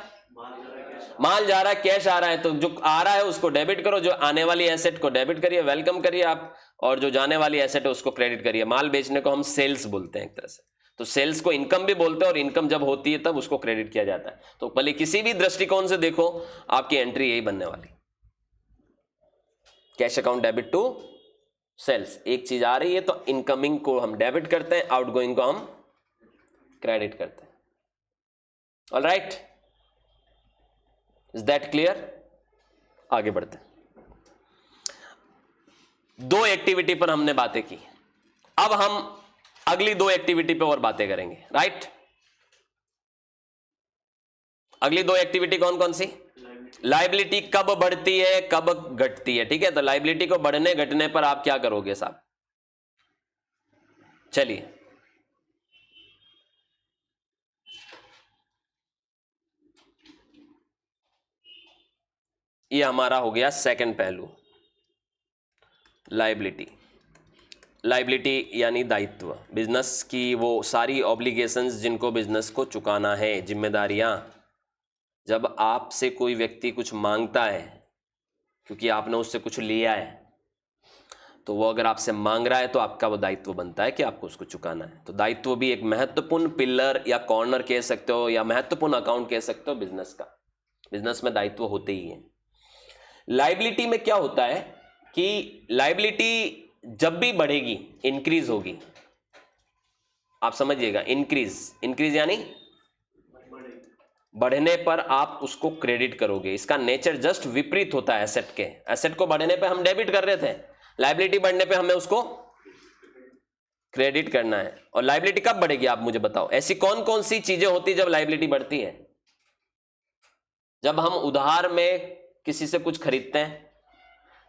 माल जा रहा है, कैश आ रहा है, तो जो आ रहा है उसको डेबिट करो, जो आने वाली एसेट को डेबिट करिए, वेलकम करिए आप, और जो जाने वाली एसेट है उसको क्रेडिट करिए। माल बेचने को हम सेल्स बोलते हैं एक तरह से, तो सेल्स को इनकम भी बोलते हैं, और इनकम जब होती है तब उसको क्रेडिट किया जाता है। तो भले किसी भी दृष्टिकोण से देखो, आपकी एंट्री यही बनने वाली, cash account debit to sales. एक चीज आ रही है तो इनकमिंग को हम डेबिट करते हैं, आउटगोइंग को हम क्रेडिट करते हैं, ऑलराइट। Is that clear? आगे बढ़ते हैं। 2 एक्टिविटी पर हमने बातें की, अब हम अगली 2 एक्टिविटी पे और बातें करेंगे, राइट। अगली 2 एक्टिविटी कौन कौन सी? लायबिलिटी कब बढ़ती है, कब घटती है, ठीक है। तो लायबिलिटी को बढ़ने घटने पर आप क्या करोगे साहब? चलिए, ये हमारा हो गया सेकंड पहलू, लायबिलिटी। लायबिलिटी यानी दायित्व, बिजनेस की वो सारी ऑब्लिगेशंस जिनको बिजनेस को चुकाना है, जिम्मेदारियां। जब आपसे कोई व्यक्ति कुछ मांगता है, क्योंकि आपने उससे कुछ लिया है, तो वो अगर आपसे मांग रहा है तो आपका वो दायित्व बनता है कि आपको उसको चुकाना है। तो दायित्व भी एक महत्वपूर्ण पिलर या कॉर्नर कह सकते हो, या महत्वपूर्ण अकाउंट कह सकते हो बिजनेस का। बिजनेस में दायित्व होते ही है। लायबिलिटी में क्या होता है कि लायबिलिटी जब भी बढ़ेगी, इंक्रीज होगी, आप समझिएगा, इंक्रीज यानी बढ़ने पर आप उसको क्रेडिट करोगे। इसका नेचर जस्ट विपरीत होता है एसेट के। एसेट को बढ़ने पे हम डेबिट कर रहे थे, लायबिलिटी बढ़ने पे हमें उसको क्रेडिट करना है। और लायबिलिटी कब बढ़ेगी आप मुझे बताओ, ऐसी कौन कौन सी चीजें होती जब लायबिलिटी बढ़ती है? जब हम उधार में किसी से कुछ खरीदते हैं,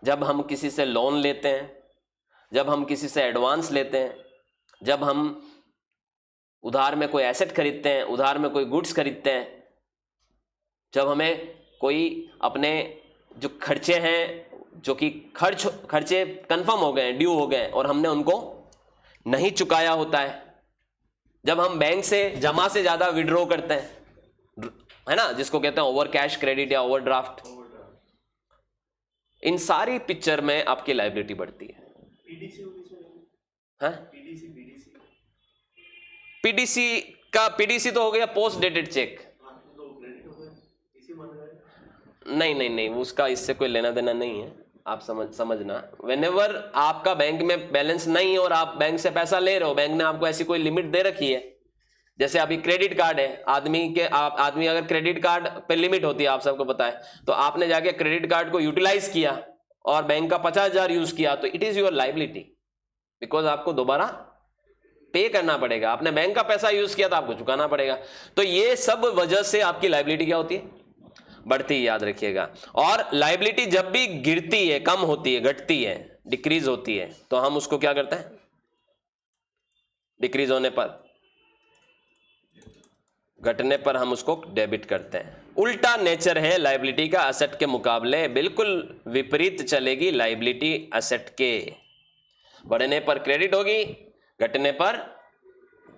जब हम किसी से लोन लेते हैं, जब हम किसी से एडवांस लेते हैं, जब हम उधार में कोई एसेट खरीदते हैं, उधार में कोई गुड्स खरीदते हैं, जब हमें कोई अपने जो खर्चे हैं, जो कि खर्चे कंफर्म हो गए हैं, ड्यू हो गए हैं, और हमने उनको नहीं चुकाया होता है, जब हम बैंक से जमा से ज्यादा विड्रॉ करते हैं, है ना, जिसको कहते हैं ओवर कैश क्रेडिट या ओवरड्राफ्ट, इन सारी पिक्चर में आपकी लायबिलिटी बढ़ती है। पीडीसी तो हो गया पोस्ट डेटेड चेक। नहीं, उसका इससे कोई लेना देना नहीं है, आप समझना। व्हेनेवर आपका बैंक में बैलेंस नहीं है और आप बैंक से पैसा ले रहे हो, बैंक ने आपको ऐसी कोई लिमिट दे रखी है जैसे अभी क्रेडिट कार्ड है, आदमी अगर क्रेडिट कार्ड पे लिमिट होती है, आप सबको पता है, तो आपने जाके क्रेडिट कार्ड को यूटिलाइज किया और बैंक का 50,000 यूज किया, तो it is your liability, because आपको दोबारा पे करना पड़ेगा। आपने बैंक का पैसा यूज किया तो आपको चुकाना पड़ेगा। तो ये सब वजह से आपकी लाइबिलिटी क्या होती है, बढ़ती है, याद रखिएगा। और लाइबिलिटी जब भी गिरती है, कम होती है, घटती है, डिक्रीज होती है, तो हम उसको क्या करते हैं, डिक्रीज होने पर, घटने पर हम उसको डेबिट करते हैं। उल्टा नेचर है लाइबिलिटी का एसेट के मुकाबले, बिल्कुल विपरीत चलेगी लाइबिलिटी एसेट के। बढ़ने पर क्रेडिट होगी, घटने पर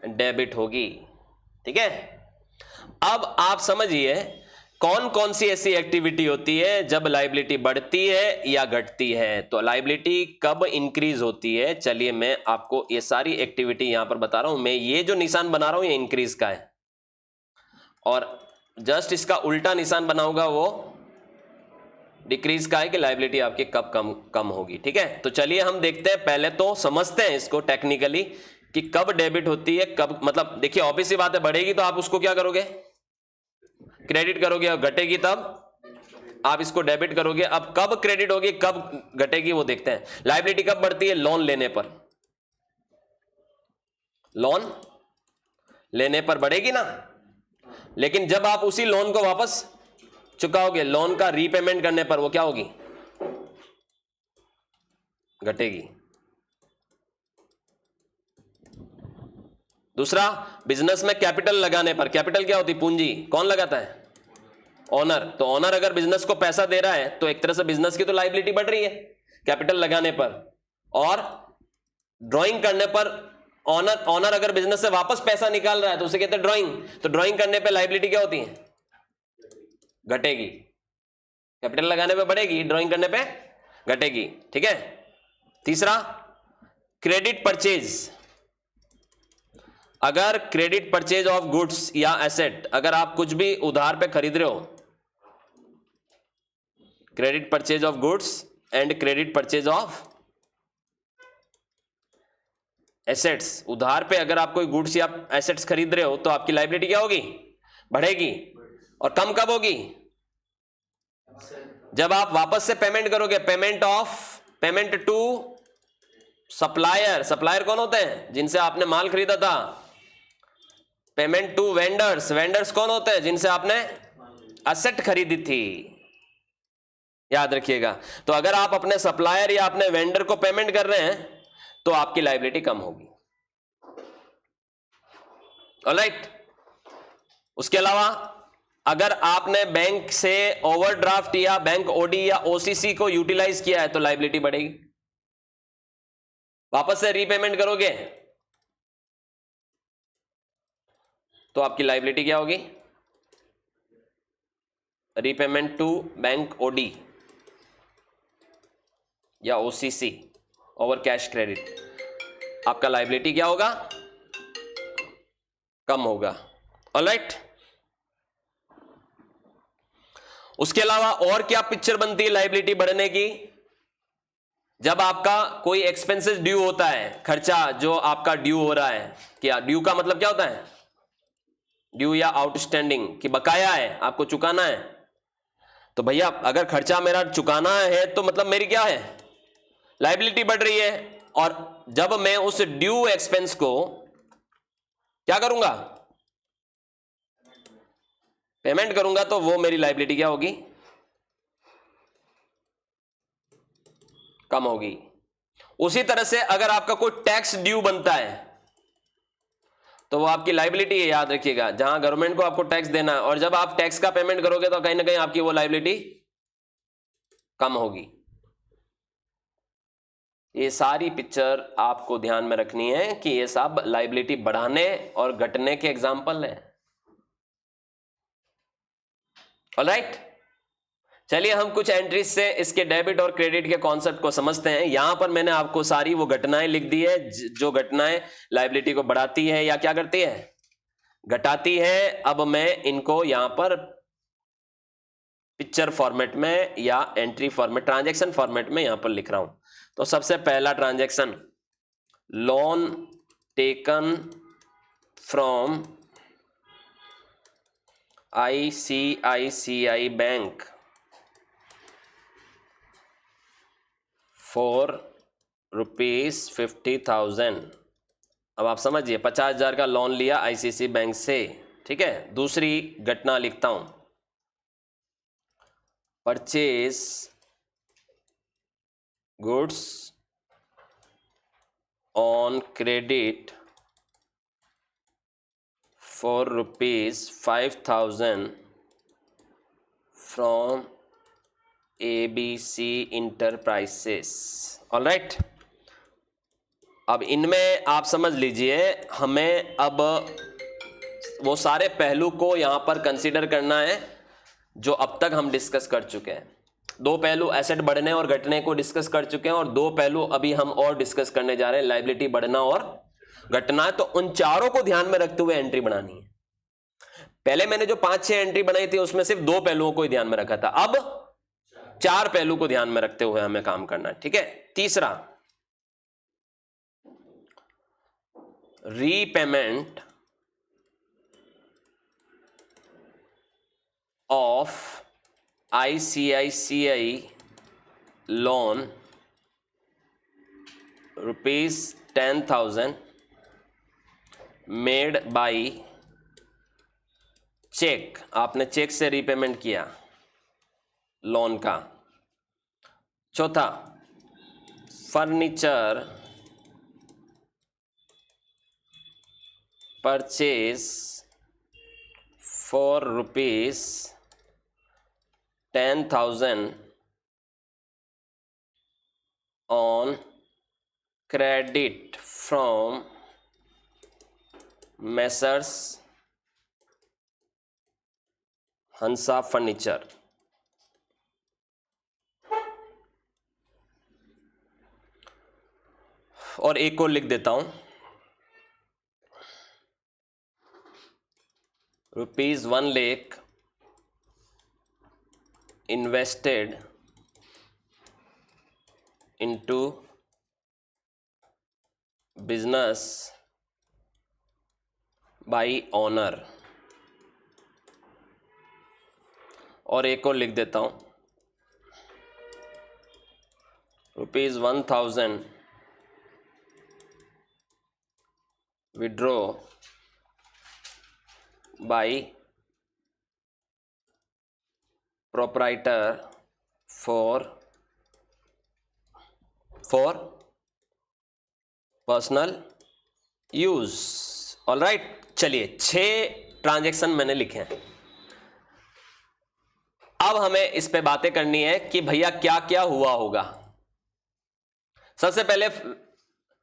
डेबिट होगी। ठीक है, अब आप समझिए कौन कौन सी ऐसी एक्टिविटी होती है जब लाइबिलिटी बढ़ती है या घटती है। तो लाइबिलिटी कब इंक्रीज होती है, चलिए मैं आपको ये सारी एक्टिविटी यहां पर बता रहा हूं। मैं ये जो निशान बना रहा हूं ये इंक्रीज का है, और जस्ट इसका उल्टा निशान बनाऊंगा वो डिक्रीज का है कि लाइबिलिटी आपकी कब कम होगी। ठीक है, तो चलिए हम देखते हैं, पहले तो समझते हैं इसको टेक्निकली कि कब डेबिट होती है, कब, मतलब देखिए ऑब्वियस सी बात है, बढ़ेगी तो आप उसको क्या करोगे, क्रेडिट करोगे, और घटेगी तब आप इसको डेबिट करोगे। अब कब क्रेडिट होगी, कब घटेगी, वो देखते हैं। लाइबिलिटी कब बढ़ती है, लोन लेने पर, लोन लेने पर बढ़ेगी ना, लेकिन जब आप उसी लोन को वापस चुकाओगे, लोन का रीपेमेंट करने पर, वो क्या होगी, घटेगी। दूसरा, बिजनेस में कैपिटल लगाने पर, कैपिटल क्या होती, पूंजी, कौन लगाता है, ओनर। तो ओनर अगर बिजनेस को पैसा दे रहा है तो एक तरह से बिजनेस की तो लाइबिलिटी बढ़ रही है कैपिटल लगाने पर। और ड्राइंग करने पर, ओनर अगर बिजनेस से वापस पैसा निकाल रहा है तो उसे कहते हैं ड्राइंग। तो ड्राइंग करने पे लाइबिलिटी क्या होती है, घटेगी। कैपिटल लगाने पे बढ़ेगी, ड्राइंग करने पे घटेगी। ठीक है। तीसरा, क्रेडिट परचेज। अगर क्रेडिट परचेज ऑफ गुड्स या एसेट, अगर आप कुछ भी उधार पे खरीद रहे हो, credit purchase of goods and credit purchase of assets, उधार पे अगर आप कोई गुड्स या एसेट्स खरीद रहे हो तो आपकी लाइबिलिटी क्या होगी, बढ़ेगी। और कम कब होगी, जब आप वापस से पेमेंट करोगे, पेमेंट टू सप्लायर। सप्लायर कौन होते हैं, जिनसे आपने माल खरीदा था। पेमेंट टू वेंडर्स, वेंडर्स कौन होते हैं, जिनसे आपने एसेट खरीदी थी, याद रखिएगा। तो अगर आप अपने सप्लायर या अपने वेंडर को पेमेंट कर रहे हैं तो आपकी लाइबिलिटी कम होगी। ऑलराइट। उसके अलावा अगर आपने बैंक से ओवरड्राफ्ट या बैंक ओडी या ओसीसी को यूटिलाइज किया है तो लाइबिलिटी बढ़ेगी। वापस से रीपेमेंट करोगे तो आपकी लाइबिलिटी क्या होगी, रीपेमेंट टू बैंक ओडी या ओसीसी, ओवर कैश क्रेडिट, आपका लाइबिलिटी क्या होगा, कम होगा। ऑलराइट। उसके अलावा और क्या पिक्चर बनती है लाइबिलिटी बढ़ने की, जब आपका कोई एक्सपेंसेस ड्यू होता है, खर्चा जो आपका ड्यू हो रहा है। क्या ड्यू का मतलब क्या होता है, ड्यू या आउटस्टैंडिंग, कि बकाया है, आपको चुकाना है। तो भैया अगर खर्चा मेरा चुकाना है तो मतलब मेरी क्या है, लाइबिलिटी बढ़ रही है। और जब मैं उस ड्यू एक्सपेंस को क्या करूंगा, पेमेंट करूंगा, तो वो मेरी लाइबिलिटी क्या होगी, कम होगी। उसी तरह से अगर आपका कोई टैक्स ड्यू बनता है तो वो आपकी लाइबिलिटी है, याद रखिएगा। जहां गवर्नमेंट को आपको टैक्स देना है, और जब आप टैक्स का पेमेंट करोगे तो कहीं ना कहीं आपकी वो लाइबिलिटी कम होगी। ये सारी पिक्चर आपको ध्यान में रखनी है कि ये सब लाइबिलिटी बढ़ाने और घटने के एग्जाम्पल है। ऑलराइट। चलिए हम कुछ एंट्रीज से इसके डेबिट और क्रेडिट के कॉन्सेप्ट को समझते हैं। यहां पर मैंने आपको सारी वो घटनाएं लिख दी है जो घटनाएं लाइबिलिटी को बढ़ाती है या क्या करती है, घटाती है। अब मैं इनको यहां पर पिक्चर फॉर्मेट में या एंट्री फॉर्मेट, ट्रांजैक्शन फॉर्मेट में यहां पर लिख रहा हूं। तो सबसे पहला transaction, loan taken from ICICI bank for ₹50,000। अब आप समझिए 50,000 का लोन लिया ICICI बैंक से, ठीक है। दूसरी घटना लिखता हूं, purchase goods on credit for ₹5,000 from ABC enterprises. Alright, अब इनमें आप समझ लीजिए हमें अब वो सारे पहलू को यहां पर कंसीडर करना है जो अब तक हम डिस्कस कर चुके हैं। दो पहलू एसेट बढ़ने और घटने को डिस्कस कर चुके हैं और दो पहलू अभी हम और डिस्कस करने जा रहे हैं, लायबिलिटी बढ़ना और घटना। तो उन चारों को ध्यान में रखते हुए एंट्री बनानी है। पहले मैंने जो 5-6 एंट्री बनाई थी उसमें सिर्फ दो पहलुओं को ही ध्यान में रखा था, अब 4 पहलू को ध्यान में रखते हुए हमें काम करना है, ठीक है। तीसरा, repayment of ICICI loan ₹10,000 made by cheque. आपने चेक से रीपेमेंट किया लोन का। चौथा, furniture purchase for ₹10,000 on credit from messrs Hansa furniture. और एक को लिख देता हूं, ₹1 lakh invested into business by owner. और एक और लिख देता हूं, ₹1,000 withdraw by proprietor for personal use. Alright, चलिए 6 ट्रांजैक्शन मैंने लिखे हैं। अब हमें इस पे बातें करनी है कि भैया क्या क्या हुआ होगा। सबसे पहले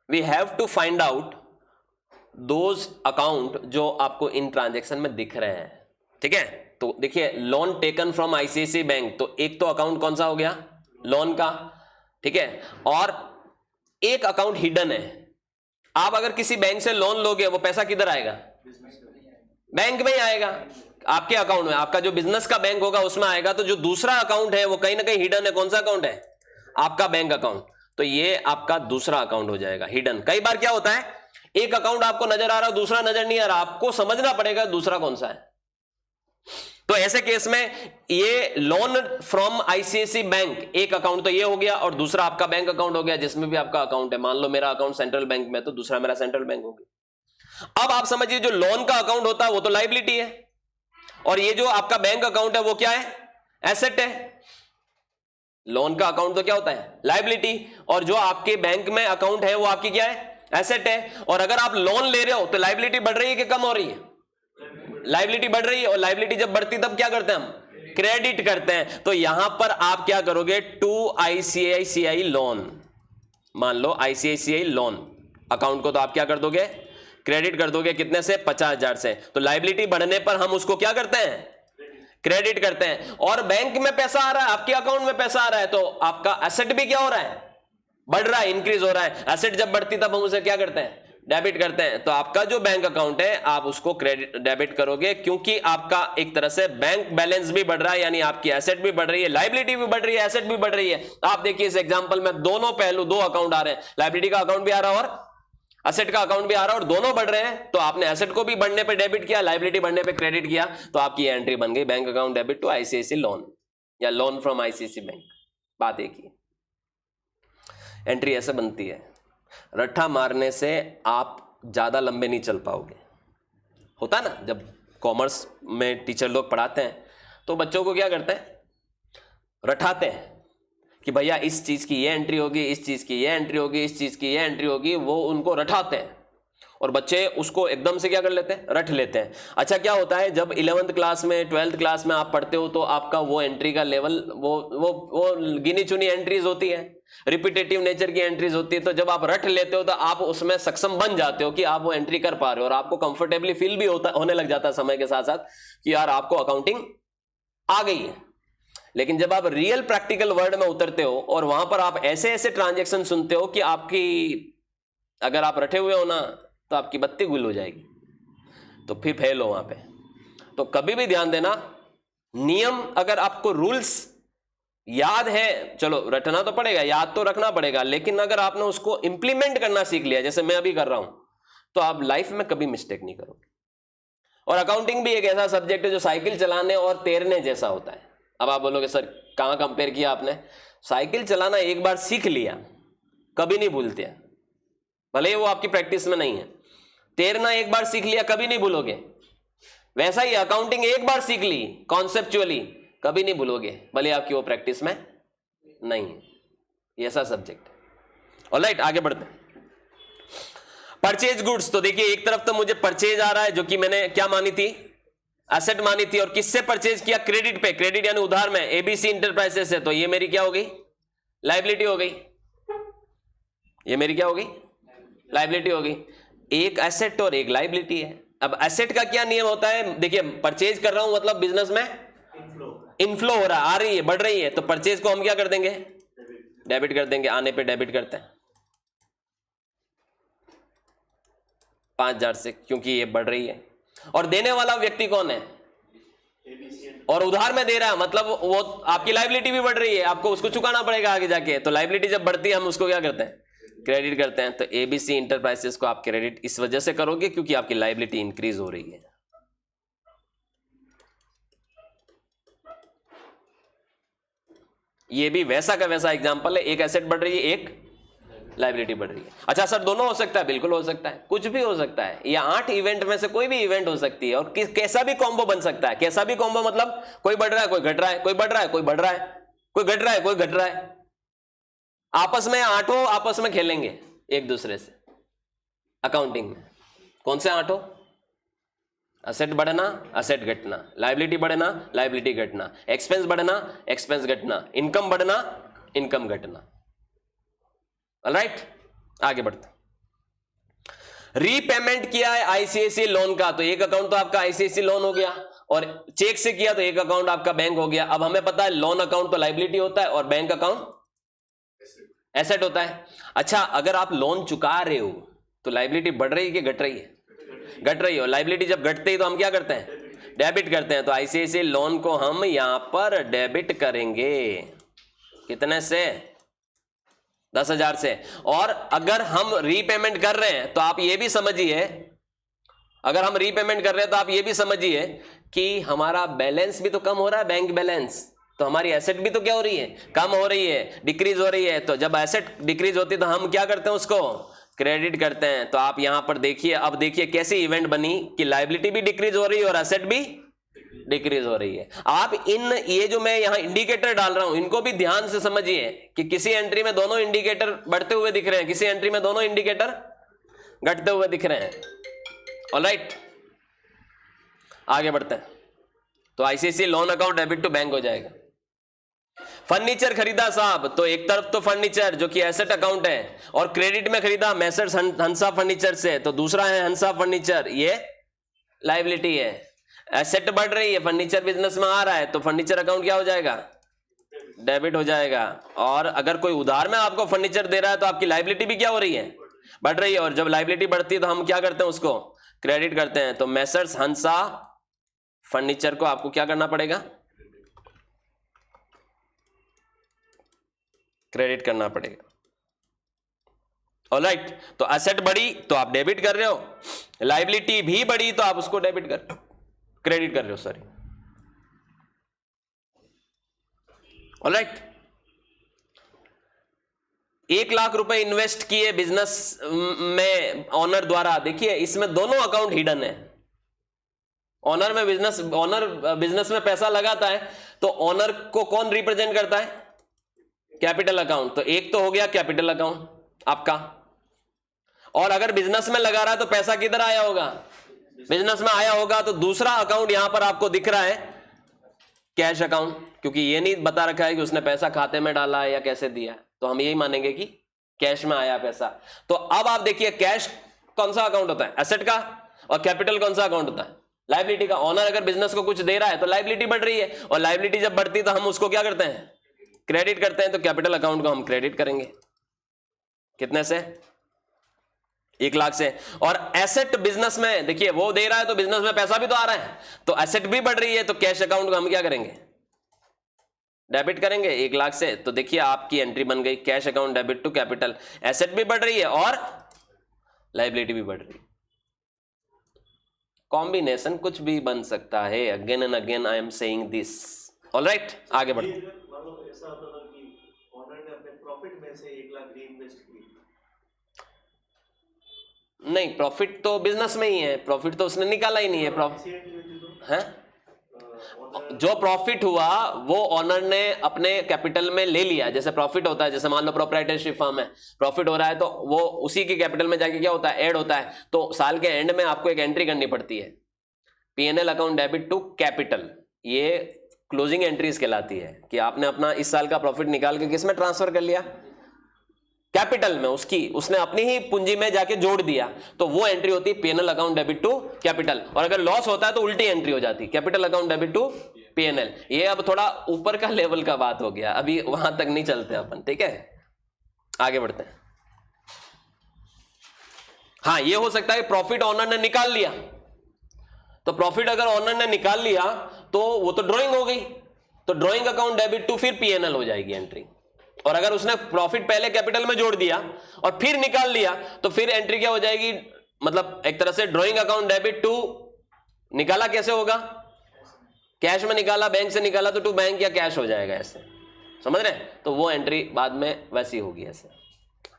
we have to find out those account जो आपको इन ट्रांजैक्शन में दिख रहे हैं, ठीक है। तो देखिए, loan taken from ICICI bank, तो एक तो अकाउंट कौन सा हो गया, लोन का, ठीक है। और एक अकाउंट हिडन है। आप अगर किसी बैंक से लोन लोगे, वो पैसा किधर आएगा, बैंक में ही आएगा, आपके अकाउंट में। आपका जो बिजनेस का बैंक होगा उसमें आएगा। तो जो दूसरा अकाउंट है वो कहीं ना कहीं हिडन है। कौन सा अकाउंट है, आपका बैंक अकाउंट। तो ये आपका दूसरा अकाउंट हो जाएगा हिडन। कई बार क्या होता है, एक अकाउंट आपको नजर आ रहा है, दूसरा नजर नहीं आ रहा, आपको समझना पड़ेगा दूसरा कौन सा है। तो ऐसे केस में ये लोन फ्रॉम ICICI बैंक एक अकाउंट तो ये हो गया, और दूसरा आपका बैंक अकाउंट हो गया जिसमें भी आपका अकाउंट है। मान लो मेरा अकाउंट सेंट्रल बैंक में, तो दूसरा मेरा सेंट्रल बैंक हो गया। अब आप समझिए, जो लोन का अकाउंट होता है वो तो लायबिलिटी है, और ये जो आपका बैंक अकाउंट है वो क्या है, एसेट है। लोन का अकाउंट तो क्या होता है, लायबिलिटी, और जो आपके बैंक में अकाउंट है वो आपकी क्या है, एसेट है। और अगर आप लोन ले रहे हो तो लायबिलिटी बढ़ रही है कि कम हो रही है, लायबिलिटी बढ़ रही है। और लायबिलिटी जब बढ़ती तब क्या करते हैं हम, क्रेडिट करते हैं। तो यहां पर आप क्या करोगे, टू ICICI लोन, मान लो ICICI लोन अकाउंट को तो आप क्या कर दोगे, क्रेडिट कर दोगे। कितने से, 50,000 से। तो लायबिलिटी बढ़ने पर हम उसको क्या करते हैं, क्रेडिट करते हैं। और बैंक में पैसा आ रहा है, आपके अकाउंट में पैसा आ रहा है, तो आपका एसेट भी क्या हो रहा है, बढ़ रहा है, इंक्रीज हो रहा है। एसेट जब बढ़ती तब हम उसे क्या करते हैं, डेबिट करते हैं। तो आपका जो बैंक अकाउंट है आप उसको क्रेडिट डेबिट करोगे, क्योंकि आपका एक तरह से बैंक बैलेंस भी बढ़ रहा है, यानी आपकी एसेट भी बढ़ रही है, लायबिलिटी भी बढ़ रही है, एसेट भी बढ़ रही है। आप देखिए इस एग्जांपल में दोनों पहलू, दो अकाउंट आ रहे हैं, लायबिलिटी का अकाउंट भी आ रहा है और एसेट का अकाउंट भी आ रहा है और दोनों बढ़ रहे हैं, तो आपने एसेट को भी बढ़ने पे डेबिट किया, लाइबिलिटी बढ़ने पे क्रेडिट किया, तो आपकी ये एंट्री बन गई bank account debit to ICICI loan या लोन फ्रॉम आईसीआईसी बैंक। बात एक ही, एंट्री ऐसे बनती है। रट्ठा मारने से आप ज्यादा लंबे नहीं चल पाओगे। होता ना, जब कॉमर्स में टीचर लोग पढ़ाते हैं तो बच्चों को क्या करते हैं, रटाते हैं कि भैया इस चीज की ये एंट्री होगी, इस चीज की ये एंट्री होगी, इस चीज की ये एंट्री होगी, वो उनको रटाते हैं और बच्चे उसको एकदम से क्या कर लेते हैं, रट लेते हैं। अच्छा क्या होता है, जब 11th क्लास में 12th क्लास में आप पढ़ते हो तो आपका वो एंट्री का लेवल वो गिनी चुनी एंट्रीज होती है, रिपीटेटिव नेचर की एंट्रीज होती है, तो जब आप रट लेते हो तो आप उसमें सक्षम बन जाते हो कि आप वो एंट्री कर पा रहे हो और आपको कंफर्टेबली फील भी होने लग जाता है समय के साथ साथ कि यार आपको अकाउंटिंग आ गई है। लेकिन जब आप रियल प्रैक्टिकल वर्ल्ड में उतरते हो और वहां पर आप ऐसे ऐसे ट्रांजैक्शन सुनते हो कि आपकी, अगर आप रटे हुए हो ना तो आपकी बत्ती गुल हो जाएगी, तो फिर फेल हो वहां पे। तो कभी भी ध्यान देना, नियम अगर आपको रूल्स याद है, चलो रटना तो पड़ेगा, याद तो रखना पड़ेगा, लेकिन अगर आपने उसको इंप्लीमेंट करना सीख लिया जैसे मैं अभी कर रहा हूं, तो आप लाइफ में कभी मिस्टेक नहीं करोगे। और अकाउंटिंग भी एक ऐसा सब्जेक्ट है जो साइकिल चलाने और तैरने जैसा होता है। अब आप बोलोगे सर कहां कंपेयर किया आपने, साइकिल चलाना एक बार सीख लिया कभी नहीं भूलते हैं, भले वो आपकी प्रैक्टिस में नहीं है। तैरना एक बार सीख लिया कभी नहीं भूलोगे, वैसा ही अकाउंटिंग एक बार सीख ली कॉन्सेप्चुअली कभी नहीं भूलोगे, भले आपकी वो प्रैक्टिस में नहीं है। ऐसा सब्जेक्ट है। ऑलराइट, आगे बढ़ते हैं। परचेज गुड्स, तो देखिए एक तरफ तो मुझे परचेज आ रहा है जो कि मैंने क्या मानी थी, एसेट मानी थी, और किससे परचेज किया, क्रेडिट पे, क्रेडिट यानी उधार में, एबीसी इंटरप्राइजेस है, तो ये मेरी क्या हो गई, लायबिलिटी हो गई। ये मेरी क्या हो गई, लायबिलिटी हो गई। एक एसेट और एक लायबिलिटी है। अब एसेट का क्या नियम होता है, देखिए परचेज कर रहा हूं मतलब बिजनेस में इनफ्लो हो रहा है, आ रही है, बढ़ रही है, तो परचेज को हम क्या कर देंगे, डेबिट कर देंगे, आने पे डेबिट करते हैं 5,000 से, क्योंकि ये बढ़ रही है। और देने वाला व्यक्ति कौन है, और उधार में दे रहा है, मतलब वो आपकी लायबिलिटी भी बढ़ रही है, आपको उसको चुकाना पड़ेगा आगे जाके। तो लायबिलिटी जब बढ़ती है हम उसको क्या करते हैं, क्रेडिट करते हैं। तो एबीसी इंटरप्राइजेस को आप क्रेडिट इस वजह से करोगे क्योंकि आपकी लायबिलिटी इंक्रीज हो रही है। ये भी वैसा का वैसा एग्जांपल है, एक एसेट बढ़ रही है, एक लायबिलिटी बढ़ रही है। अच्छा सर दोनों हो सकता है, बिल्कुल हो सकता है, कुछ भी हो सकता है। ये 8 इवेंट में से कोई भी इवेंट हो सकती है और कैसा भी कॉम्बो बन सकता है। कैसा भी कॉम्बो मतलब कोई बढ़ रहा है, कोई घट रहा है, कोई बढ़ रहा है, कोई बढ़ रहा है, कोई घट रहा है, कोई घट रहा है। आपस में आठों आपस में खेलेंगे एक दूसरे से। अकाउंटिंग में कौन से आठों, असेट बढ़ना, असेट घटना, लायबिलिटी बढ़ना, लायबिलिटी घटना, एक्सपेंस बढ़ना, एक्सपेंस घटना, इनकम बढ़ना, इनकम घटना। ऑलराइट, आगे बढ़ते। रीपेमेंट किया है आईसीआईसी लोन का, तो एक अकाउंट तो आपका आईसीआईसी लोन हो गया, और चेक से किया तो एक अकाउंट आपका बैंक हो गया। अब हमें पता है लोन अकाउंट तो लायबिलिटी होता है और बैंक अकाउंट एसेट होता है। अच्छा अगर आप लोन चुका रहे हो तो लायबिलिटी बढ़ रही है कि घट रही है, घट रही है। और लायबिलिटी जब घटती है तो हम क्या करते हैं, डेबिट करते हैं। तो आईसीआईसी लोन को हम यहां पर डेबिट करेंगे, कितने से, 10,000 से। और अगर हम रीपेमेंट कर रहे हैं तो आप ये भी समझिए, अगर हम रीपेमेंट कर रहे हैं तो आप ये भी समझिए कि हमारा बैलेंस भी तो कम हो रहा है, बैंक बैलेंस, तो हमारी एसेट भी तो क्या हो रही है, कम हो रही है, डिक्रीज हो रही है। तो जब एसेट डिक्रीज होती है तो हम क्या करते हैं, उसको क्रेडिट करते हैं। तो आप यहां पर देखिए, अब देखिए कैसी इवेंट बनी कि लायबिलिटी भी डिक्रीज हो रही है और एसेट भी डिक्रीज हो रही है। आप इन ये जो मैं यहां इंडिकेटर डाल रहा हूं इनको भी ध्यान से समझिए कि किसी एंट्री में दोनों इंडिकेटर बढ़ते हुए दिख रहे हैं, किसी एंट्री में दोनों इंडिकेटर घटते हुए दिख रहे हैं। ऑलराइट, आगे बढ़ते हैं। तो ICICI loan account debit to bank हो जाएगा। फर्नीचर खरीदा साहब, तो एक तरफ तो फर्नीचर जो कि एसेट अकाउंट है, और क्रेडिट में खरीदा मैसर्स हंसा फर्नीचर से, तो दूसरा है हंसा फर्नीचर, ये लायबिलिटी है। एसेट बढ़ रही है, फर्नीचर बिजनेस में आ रहा है, तो फर्नीचर अकाउंट क्या हो जाएगा, डेबिट हो जाएगा। और अगर कोई उधार में आपको फर्नीचर दे रहा है तो आपकी लायबिलिटी भी क्या हो रही है, बढ़ रही है। और जब लायबिलिटी बढ़ती है तो हम क्या करते हैं, उसको क्रेडिट करते हैं। तो मैसर्स हंसा फर्नीचर को आपको क्या करना पड़ेगा, क्रेडिट करना पड़ेगा। ऑलराइट, तो एसेट बढ़ी तो आप डेबिट कर रहे हो, लाइबिलिटी भी बढ़ी तो आप उसको क्रेडिट कर रहे हो, सॉरी। ऑलराइट, 1,00,000 रुपए इन्वेस्ट किए बिजनेस में ऑनर द्वारा। देखिए इसमें दोनों अकाउंट हिडन है। ऑनर बिजनेस में पैसा लगाता है तो ऑनर को कौन रिप्रेजेंट करता है? Capital account. तो एक तो हो गया कैपिटल अकाउंट आपका, और अगर बिजनेस में लगा रहा है तो पैसा किधर आया होगा? बिजनेस में आया होगा। तो दूसरा अकाउंट यहां पर आपको दिख रहा है कैश अकाउंट, क्योंकि ये नहीं बता रखा है कि उसने पैसा खाते में डाला है या कैसे दिया है, तो हम यही मानेंगे कि कैश में आया पैसा। तो अब आप देखिए कैश कौन सा अकाउंट होता है? एसेट का। और कैपिटल कौन सा अकाउंट होता है? लाइबिलिटी का। ऑनर अगर बिजनेस को कुछ दे रहा है तो लाइबिलिटी बढ़ रही है, और लाइबिलिटी जब बढ़ती है तो हम उसको क्या करते हैं? क्रेडिट करते हैं। तो कैपिटल अकाउंट को हम क्रेडिट करेंगे। कितने से? 1,00,000 से। और एसेट बिजनेस में देखिए वो दे रहा है तो बिजनेस में पैसा भी तो आ रहा है, तो एसेट भी बढ़ रही है, तो कैश अकाउंट को हम क्या करेंगे? डेबिट करेंगे 1,00,000 से। तो देखिए आपकी एंट्री बन गई cash account debit to capital. Asset भी बढ़ रही है और लाइबिलिटी भी बढ़ रही है। कॉम्बिनेशन कुछ भी बन सकता है। Again and again I am saying this. Alright, आगे बढ़ते। ऐसा होता था कि ओनर ने अपने प्रॉफिट में से 1,00,000 रीइन्वेस्ट की। नहीं, प्रॉफिट तो बिजनेस में ही है, प्रॉफिट तो उसने निकाला ही नहीं है। प्रॉफिट है, जो प्रॉफिट हुआ वो ऑनर ने अपने कैपिटल में ले लिया। जैसे प्रॉफिट होता है, जैसे मान लो प्रोप्राइटरशिप फर्म है, प्रॉफिट हो रहा है तो वो उसी के कैपिटल में जाके क्या होता है? ऐड होता है। तो साल के एंड में आपको एक एंट्री करनी पड़ती है, PNL account debit to capital. ये क्लोजिंग एंट्रीज कहलाती है कि आपने अपना इस साल का प्रॉफिट निकाल के किस में ट्रांसफर कर लिया? कैपिटल में। उसने अपनी ही पूंजी में जाके जोड़ दिया, तो वो एंट्री होती है PNL account debit to capital. और अगर लॉस होता है तो उल्टी एंट्री हो जाती है, capital account debit to PNL. ये अब थोड़ा ऊपर का लेवल का बात हो गया, अभी वहां तक नहीं चलते अपन, ठीक है? आगे बढ़ते हैं। हाँ, ये हो सकता है प्रॉफिट ऑनर ने निकाल लिया, तो प्रॉफिट अगर ऑनर ने निकाल लिया तो वो तो ड्रॉइंग हो गई, तो ड्रॉइंग अकाउंट डेबिट टू फिर पीएनएल हो जाएगी एंट्री। और अगर उसने प्रॉफिट पहले कैपिटल में जोड़ दिया और फिर निकाल लिया तो फिर एंट्री क्या हो जाएगी? मतलब एक तरह से ड्रॉइंग अकाउंट डेबिट टू, निकाला कैसे होगा? कैश में निकाला, बैंक से निकाला तो टू बैंक या कैश हो जाएगा, ऐसे समझ रहे हैं? तो वो एंट्री बाद में वैसी होगी ऐसे।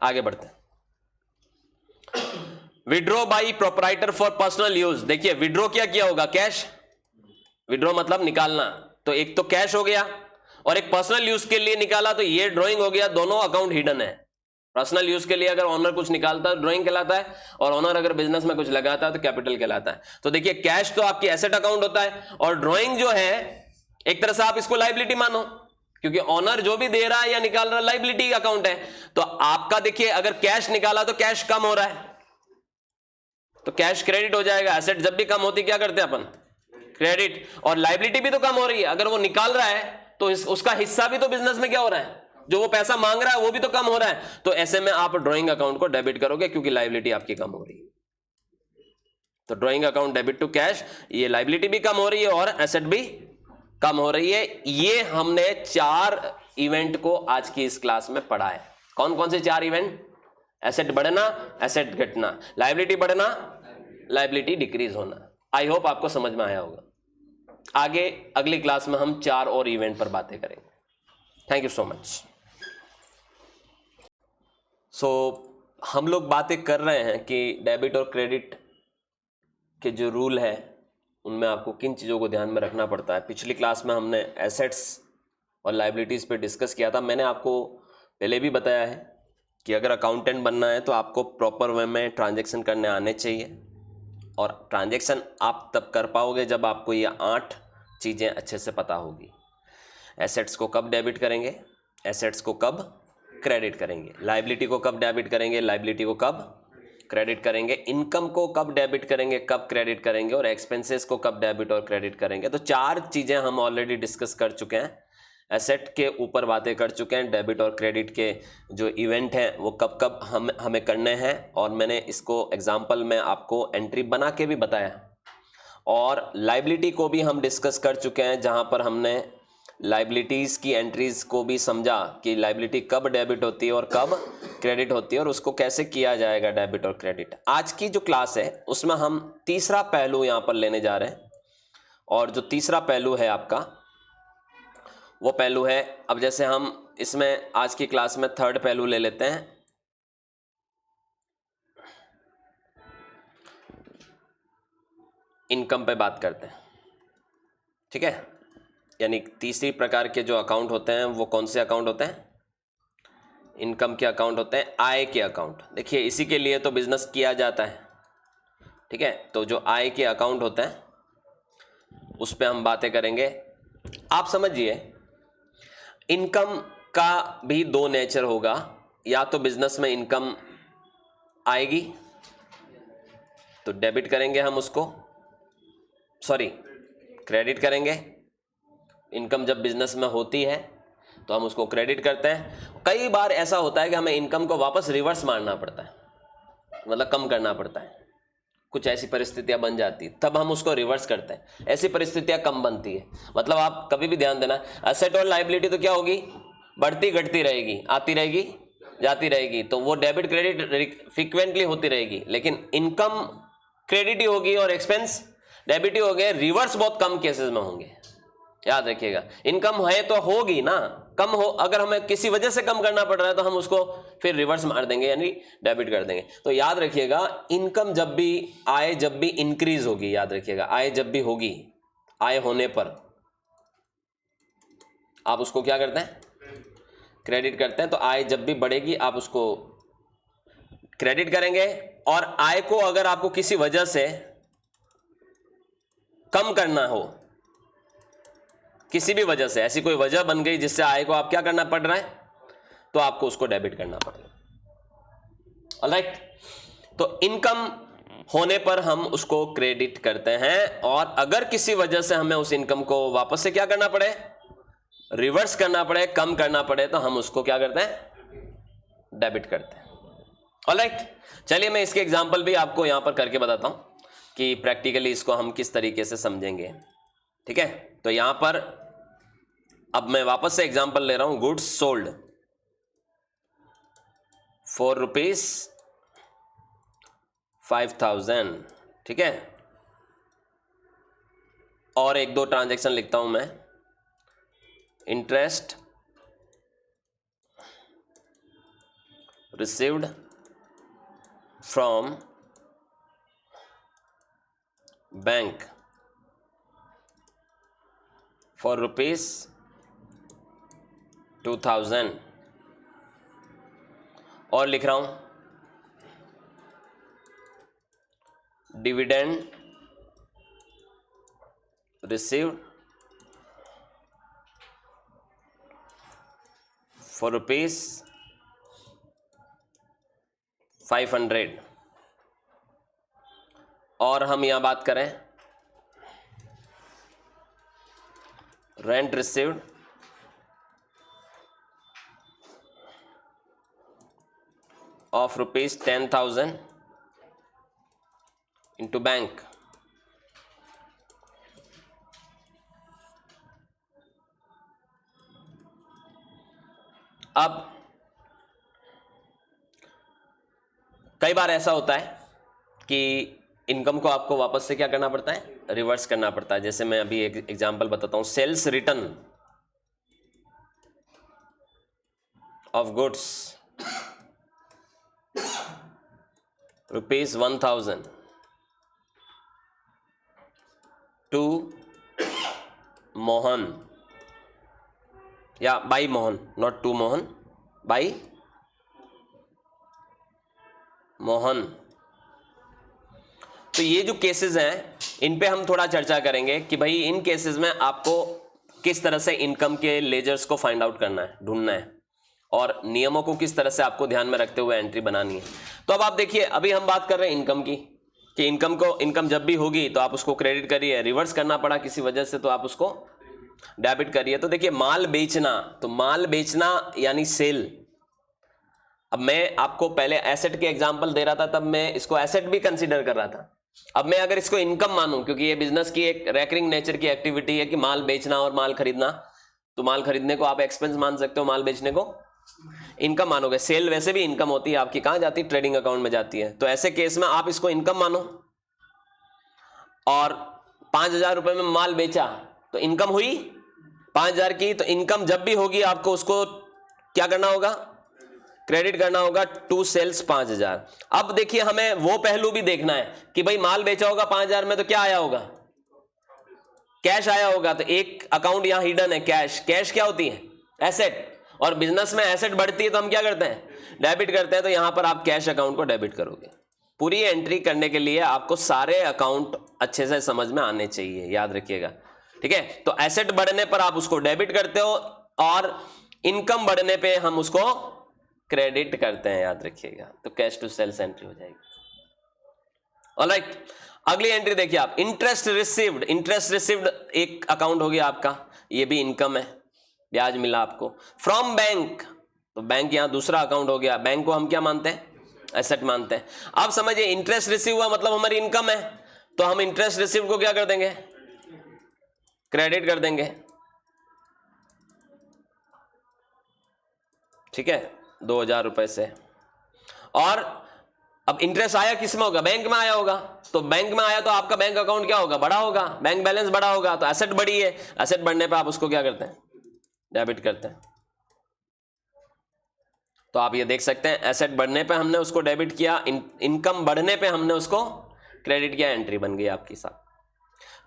आगे बढ़ते हैं। Withdraw by proprietor for personal use. देखिए विड्रॉ क्या किया होगा? कैश। विड्रॉ मतलब निकालना, तो एक तो कैश हो गया और एक पर्सनल यूज के लिए निकाला, तो ये ड्राइंग हो गया। दोनों अकाउंट हिडन है। पर्सनल यूज के लिए अगर ऑनर कुछ निकालता है ड्राइंग कहलाता है, और ऑनर अगर बिजनेस में कुछ लगाता है तो कैपिटल कहलाता है। तो देखिए कैश तो आपकी एसेट अकाउंट होता है, और ड्राइंग जो है एक तरह से आप इसको लाइबिलिटी मानो, क्योंकि ऑनर जो भी दे रहा है या निकाल रहा है लाइबिलिटी अकाउंट है। तो आपका देखिए अगर कैश निकाला तो कैश कम हो रहा है, तो कैश क्रेडिट हो जाएगा। एसेट जब भी कम होती क्या करते हैं अपन? क्रेडिट। और लाइबिलिटी भी तो कम हो रही है, अगर वो निकाल रहा है तो उसका हिस्सा भी तो बिजनेस में क्या हो रहा है? जो वो पैसा मांग रहा है वो भी तो कम हो रहा है। तो ऐसे में आप ड्राइंग अकाउंट को डेबिट करोगे, क्योंकि लाइबिलिटी आपकी कम हो रही है। तो drawing account debit to cash, ये लाइबिलिटी भी कम हो रही है और एसेट भी कम हो रही है। ये हमने 4 इवेंट को आज की इस क्लास में पढ़ा है। कौन कौन से 4 इवेंट? एसेट बढ़ना, एसेट घटना, लाइबिलिटी बढ़ना, लाइबिलिटी डिक्रीज होना। आई होप आपको समझ में आया होगा। आगे अगली क्लास में हम 4 और इवेंट पर बातें करेंगे। Thank you so much. So हम लोग बातें कर रहे हैं कि डेबिट और क्रेडिट के जो रूल है उनमें आपको किन चीज़ों को ध्यान में रखना पड़ता है। पिछली क्लास में हमने एसेट्स और लाइबिलिटीज़ पे डिस्कस किया था। मैंने आपको पहले भी बताया है कि अगर अकाउंटेंट बनना है तो आपको प्रॉपर वे में ट्रांजैक्शन करने आने चाहिए, और ट्रांजैक्शन आप तब कर पाओगे जब आपको ये 8 चीज़ें अच्छे से पता होगी। एसेट्स को कब डेबिट करेंगे, एसेट्स को कब क्रेडिट करेंगे, लाइबिलिटी को कब डेबिट करेंगे, लाइबिलिटी को कब क्रेडिट करेंगे, इनकम को कब डेबिट करेंगे, कब क्रेडिट करेंगे, और एक्सपेंसेस को कब डेबिट और क्रेडिट करेंगे। तो 4 चीज़ें हम ऑलरेडी डिस्कस कर चुके हैं। एसेट के ऊपर बातें कर चुके हैं, डेबिट और क्रेडिट के जो इवेंट हैं वो कब कब हमें करने हैं, और मैंने इसको एग्जांपल में आपको एंट्री बना के भी बताया। और लाइबिलिटी को भी हम डिस्कस कर चुके हैं, जहां पर हमने लाइबिलिटीज़ की एंट्रीज को भी समझा कि लाइबिलिटी कब डेबिट होती है और कब क्रेडिट होती है और उसको कैसे किया जाएगा डेबिट और क्रेडिट। आज की जो क्लास है उसमें हम तीसरा पहलू यहाँ पर लेने जा रहे हैं, और जो तीसरा पहलू है आपका वो पहलू है, अब जैसे हम इसमें आज की क्लास में थर्ड पहलू ले लेते हैं, इनकम पे बात करते हैं, ठीक है। यानी तीसरी प्रकार के जो अकाउंट होते हैं वो कौन से अकाउंट होते हैं? इनकम के अकाउंट होते हैं, आय के अकाउंट। देखिए इसी के लिए तो बिजनेस किया जाता है, ठीक है। तो जो आय के अकाउंट होते हैं उस पर हम बातें करेंगे। आप समझिए इनकम का भी दो नेचर होगा, या तो बिजनेस में इनकम आएगी तो डेबिट करेंगे हम उसको, सॉरी क्रेडिट करेंगे। इनकम जब बिजनेस में होती है तो हम उसको क्रेडिट करते हैं। कई बार ऐसा होता है कि हमें इनकम को वापस रिवर्स मारना पड़ता है, मतलब कम करना पड़ता है, कुछ ऐसी परिस्थितियां बन जाती है तब हम उसको रिवर्स करते हैं। ऐसी परिस्थितियां कम बनती है, मतलब आप कभी भी ध्यान देना, एसेट और लायबिलिटी तो क्या होगी, बढ़ती घटती रहेगी, आती रहेगी जाती रहेगी, तो वो डेबिट क्रेडिट फ्रीक्वेंटली होती रहेगी। लेकिन इनकम क्रेडिट ही होगी और एक्सपेंस डेबिट ही हो गए, रिवर्स बहुत कम केसेस में होंगे, याद रखिएगा। इनकम है तो होगी ना, कम हो, अगर हमें किसी वजह से कम करना पड़ रहा है तो हम उसको फिर रिवर्स मार देंगे, यानी डेबिट कर देंगे। तो याद रखिएगा इनकम जब भी, आय जब भी इंक्रीज होगी, याद रखिएगा आय जब भी होगी, आय होने पर आप उसको क्या करते हैं, क्रेडिट करते हैं। तो आय जब भी बढ़ेगी आप उसको क्रेडिट करेंगे, और आय को अगर आपको किसी वजह से कम करना हो, किसी भी वजह से ऐसी कोई वजह बन गई जिससे आय को आप क्या करना पड़ रहा है, तो आपको उसको डेबिट करना पड़ेगा। ऑलराइट, तो इनकम होने पर हम उसको क्रेडिट करते हैं, और अगर किसी वजह से हमें उस इनकम को वापस से क्या करना पड़े, रिवर्स करना पड़े, कम करना पड़े, तो हम उसको क्या करते हैं, डेबिट करते हैं। ऑलराइट, चलिए मैं इसके एग्जांपल भी आपको यहां पर करके बताता हूं कि प्रैक्टिकली इसको हम किस तरीके से समझेंगे, ठीक है। तो यहां पर अब मैं वापस से एग्जांपल ले रहा हूं, गुड्स सोल्ड ₹5,000, ठीक है। और एक दो ट्रांजैक्शन लिखता हूं मैं, interest received from bank for ₹2,000, और लिख रहा हूं डिविडेंड रिसीव्ड फॉर ₹500, और हम यहां बात करें rent received of ₹10,000 into bank. अब कई बार ऐसा होता है कि इनकम को आपको वापस से क्या करना पड़ता है, रिवर्स करना पड़ता है। जैसे मैं अभी एक एग्जांपल बताता हूं, sales return of goods ₹1,000 to Mohan, या by Mohan, not to Mohan, by Mohan. तो ये जो केसेस हैं इन पे हम थोड़ा चर्चा करेंगे कि भाई इन केसेस में आपको किस तरह से इनकम के लेजर्स को फाइंड आउट करना है, ढूंढना है, और नियमों को किस तरह से आपको ध्यान में रखते हुए एंट्री बनानी है। तो अब आप देखिए, अभी हम बात कर रहे हैं इनकम की, कि इनकम जब भी होगी तो आप उसको क्रेडिट करिए, रिवर्स करना पड़ा किसी वजह से तो आप उसको डेबिट करिए। तो देखिए माल बेचना, तो माल बेचना यानी सेल। अब मैं आपको पहले एसेट के एग्जांपल दे रहा था, तब मैं इसको एसेट भी कंसीडर कर रहा था। अब मैं अगर इसको इनकम मानूं, क्योंकि ये बिजनेस की एक रेकरिंग नेचर की एक्टिविटी है कि माल बेचना और माल खरीदना, तो माल खरीदने को आप एक्सपेंस मान सकते हो, माल बेचने को इनकम मानोगे। सेल वैसे भी इनकम होती है आपकी, कहां जाती है? ट्रेडिंग अकाउंट में जाती है। तो ऐसे केस में आप इसको इनकम मानो। और 5,000 रुपए में माल बेचा तो इनकम हुई 5,000 की। तो इनकम जब भी होगी आपको उसको क्या करना होगा? क्रेडिट करना होगा टू सेल्स 5,000। अब देखिए हमें वो पहलू भी देखना है कि भाई माल बेचा होगा 5,000 में तो क्या आया होगा? कैश आया होगा। तो एक अकाउंट यहां हिडन है, कैश। कैश क्या होती है? एसेट। और बिजनेस में एसेट बढ़ती है तो हम क्या करते हैं? डेबिट करते हैं। तो यहां पर आप कैश अकाउंट को डेबिट करोगे। पूरी एंट्री करने के लिए आपको सारे अकाउंट अच्छे से समझ में आने चाहिए, याद रखिएगा, ठीक है। तो एसेट बढ़ने पर आप उसको डेबिट करते हो और इनकम बढ़ने पे हम उसको क्रेडिट करते हैं, याद रखिएगा। तो कैश टू सेल्स एंट्री हो जाएगी। ऑलराइट, अगली एंट्री देखिए आप, इंटरेस्ट रिसीव्ड। इंटरेस्ट रिसीव्ड एक अकाउंट हो गया आपका, ये भी इनकम है, ब्याज मिला आपको। फ्रॉम बैंक, तो बैंक यहां दूसरा अकाउंट हो गया। बैंक को हम क्या मानते हैं? एसेट मानते हैं। अब समझिए इंटरेस्ट रिसीव हुआ मतलब हमारी इनकम है, तो हम इंटरेस्ट रिसीव को क्या कर देंगे? क्रेडिट कर देंगे, ठीक है, 2,000 रुपए से। और अब इंटरेस्ट आया किस में होगा? बैंक में आया होगा। तो बैंक में आया तो आपका बैंक अकाउंट क्या होगा? बड़ा होगा, बैंक बैलेंस बड़ा होगा। तो एसेट बढ़ी है, एसेट बढ़ने पे आप उसको क्या करते हैं? डेबिट करते हैं। तो आप ये देख सकते हैं एसेट बढ़ने पे हमने उसको डेबिट किया, इनकम बढ़ने पे हमने उसको क्रेडिट किया, एंट्री बन गई आपकी साथ।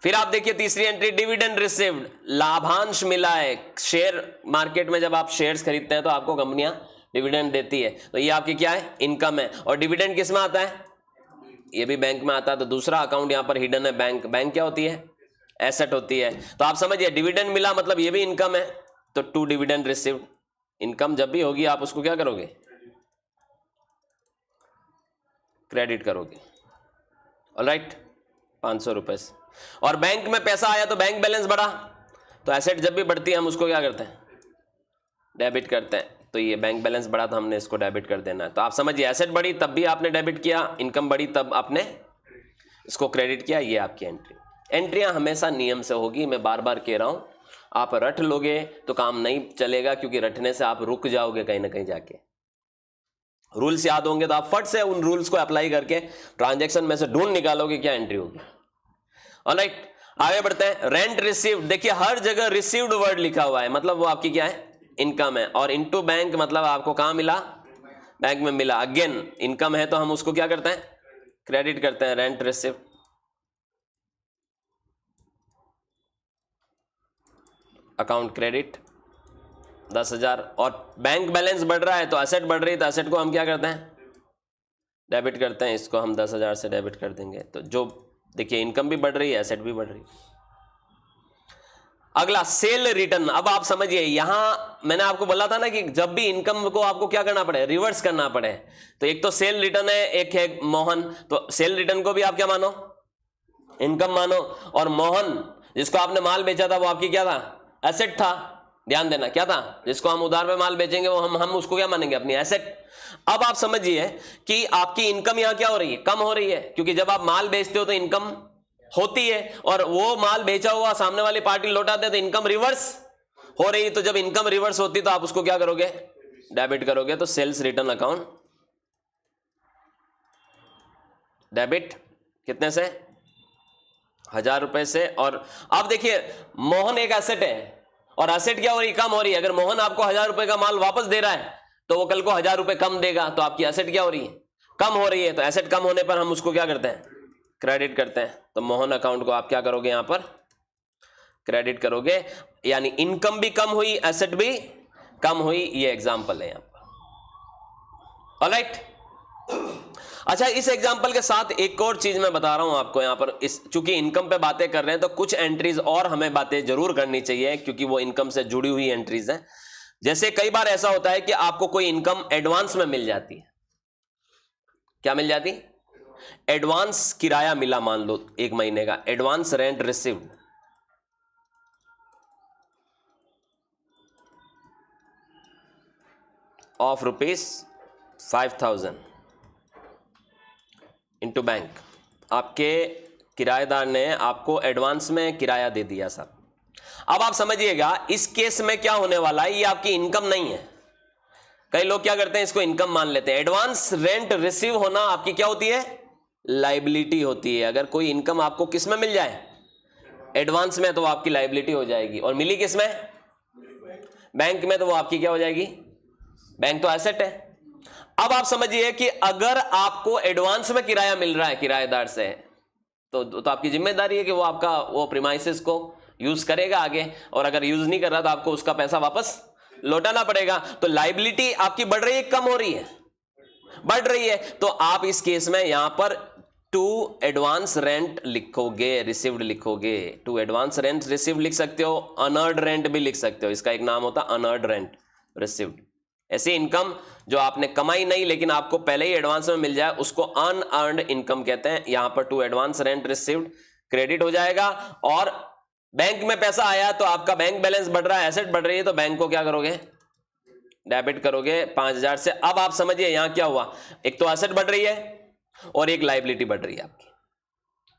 फिर आप देखिए तीसरी एंट्री, डिविडेंड रिसीव्ड, लाभांश मिला है। शेयर मार्केट में जब आप शेयर्स खरीदते हैं तो आपको कंपनियां डिविडेंड देती है, तो ये आपकी क्या है? इनकम है। और डिविडेंड किस में आता है? ये भी बैंक में आता है। तो दूसरा अकाउंट यहां पर हिडन है, बैंक। बैंक क्या होती है? एसेट होती है। तो आप समझिए डिविडेंड मिला मतलब ये भी इनकम है। तो टू डिविडेंड रिसीव्ड, इनकम जब भी होगी आप उसको क्या करोगे? क्रेडिट करोगे। ऑलराइट, 500 रुपए से। और बैंक में पैसा आया तो बैंक बैलेंस बढ़ा, तो एसेट जब भी बढ़ती है हम उसको क्या करते हैं? डेबिट करते हैं। तो ये बैंक बैलेंस बढ़ा तो हमने इसको डेबिट कर देना है। तो आप समझिए एसेट बढ़ी तब भी आपने डेबिट किया, इनकम बढ़ी तब आपने इसको क्रेडिट किया। ये आपकी एंट्री। एंट्रियां हमेशा नियम से होगी, मैं बार बार कह रहा हूं। आप रट लोगे तो काम नहीं चलेगा, क्योंकि रटने से आप रुक जाओगे कहीं ना कहीं जाके। रूल्स याद होंगे तो आप फट से उन रूल्स को अप्लाई करके ट्रांजैक्शन में से ढूंढ निकालोगे क्या एंट्री होगी। ऑलराइट, आगे बढ़ते हैं। रेंट रिसीव्ड, देखिए हर जगह रिसीव्ड वर्ड लिखा हुआ है, मतलब वो आपकी क्या है? इनकम है। और इनटू बैंक मतलब आपको कहां मिला? बैंक में मिला। अगेन इनकम है तो हम उसको क्या करते हैं? क्रेडिट करते हैं। Rent received, account credit 10,000। और बैंक बैलेंस बढ़ रहा है तो एसेट बढ़ रही है, तो एसेट को हम क्या करते हैं? डेबिट करते हैं। इसको हम 10,000 से डेबिट कर देंगे। तो जो देखिए इनकम भी बढ़ रही है, एसेट भी बढ़ रही है। अगला सेल रिटर्न। अब आप समझिए यहां मैंने आपको बोला था ना कि जब भी इनकम को आपको क्या करना पड़े? रिवर्स करना पड़े। तो एक तो सेल रिटर्न है, एक है मोहन। तो सेल रिटर्न को भी आप क्या मानो? इनकम मानो। और मोहन जिसको आपने माल बेचा था वो आपकी क्या था? एसेट था। ध्यान देना, क्या था? जिसको हम उधार पे माल बेचेंगे वो हम उसको क्या मानेंगे? अपनी एसेट। अब आप समझिए कि आपकी इनकम यहां क्या हो रही है? कम हो रही है, क्योंकि जब आप माल बेचते हो तो इनकम होती है, और वो माल बेचा हुआ सामने वाली पार्टी लौटाते तो इनकम रिवर्स हो रही है। तो जब इनकम रिवर्स होती तो आप उसको क्या करोगे? डेबिट करोगे। तो सेल्स रिटर्न अकाउंट डेबिट कितने से? 1,000 रुपए से। और अब देखिए मोहन एक एसेट है, और एसेट क्या हो रही? कम हो रही है। अगर मोहन आपको 1,000 रुपए का माल वापस दे रहा है तो वो कल को 1,000 रुपए कम देगा, तो आपकी एसेट क्या हो रही है? कम हो रही है। तो एसेट कम होने पर हम उसको क्या करते हैं? क्रेडिट करते हैं। तो मोहन अकाउंट को आप क्या करोगे? यहां पर क्रेडिट करोगे। यानी इनकम भी कम हुई, एसेट भी कम हुई। ये एग्जांपल है यहां पर। ऑलराइट, अच्छा इस एग्जांपल के साथ एक और चीज मैं बता रहा हूं आपको यहां पर। इस चूंकि इनकम पे बातें कर रहे हैं तो कुछ एंट्रीज और हमें बातें जरूर करनी चाहिए, क्योंकि वो इनकम से जुड़ी हुई एंट्रीज हैं। जैसे कई बार ऐसा होता है कि आपको कोई इनकम एडवांस में मिल जाती है। क्या मिल जाती? एडवांस किराया मिला, मान लो 1 महीने का, advance rent received. Of ₹5,000 into bank. आपके किराएदार ने आपको एडवांस में किराया दे दिया साहब। अब आप समझिएगा इस केस में क्या होने वाला है, ये आपकी इनकम नहीं है। कई लोग क्या करते हैं, इसको इनकम मान लेते हैं। एडवांस रेंट रिसीव होना आपकी क्या होती है, लाइबिलिटी होती है। अगर कोई इनकम आपको किस में मिल जाए, एडवांस में, तो वो आपकी लाइबिलिटी हो जाएगी। और मिली किस में, बैंक में, तो वो आपकी क्या हो जाएगी, बैंक तो एसेट है। अब आप समझिए कि अगर आपको एडवांस में किराया मिल रहा है किराएदार से, तो आपकी जिम्मेदारी है कि वो आपका वो प्रीमाइसेस को यूज करेगा आगे, और अगर यूज नहीं कर रहा तो आपको उसका पैसा वापस लौटाना पड़ेगा। तो लाइबिलिटी आपकी बढ़ रही है, कम हो रही है, बढ़ रही है। तो आप इस केस में यहां पर टू एडवांस रेंट लिखोगे, रिसीव्ड लिखोगे। टू एडवांस रेंट रिसीव्ड लिख सकते हो, अनअर्न्ड रेंट भी लिख सकते हो। इसका एक नाम होता है अनअर्न्ड रेंट रिसीव्ड। ऐसी इनकम जो आपने कमाई नहीं लेकिन आपको पहले ही एडवांस में मिल जाए, उसको अनअर्न्ड इनकम कहते हैं। यहां पर to advance rent received credit हो जाएगा। और बैंक में पैसा आया तो आपका बैंक बैलेंस बढ़ रहा है, एसेट बढ़ रही है, तो बैंक को क्या करोगे, डेबिट करोगे 5000 से। अब आप समझिए यहां क्या हुआ, एक तो एसेट बढ़ रही है और एक लाइबिलिटी बढ़ रही है आपकी।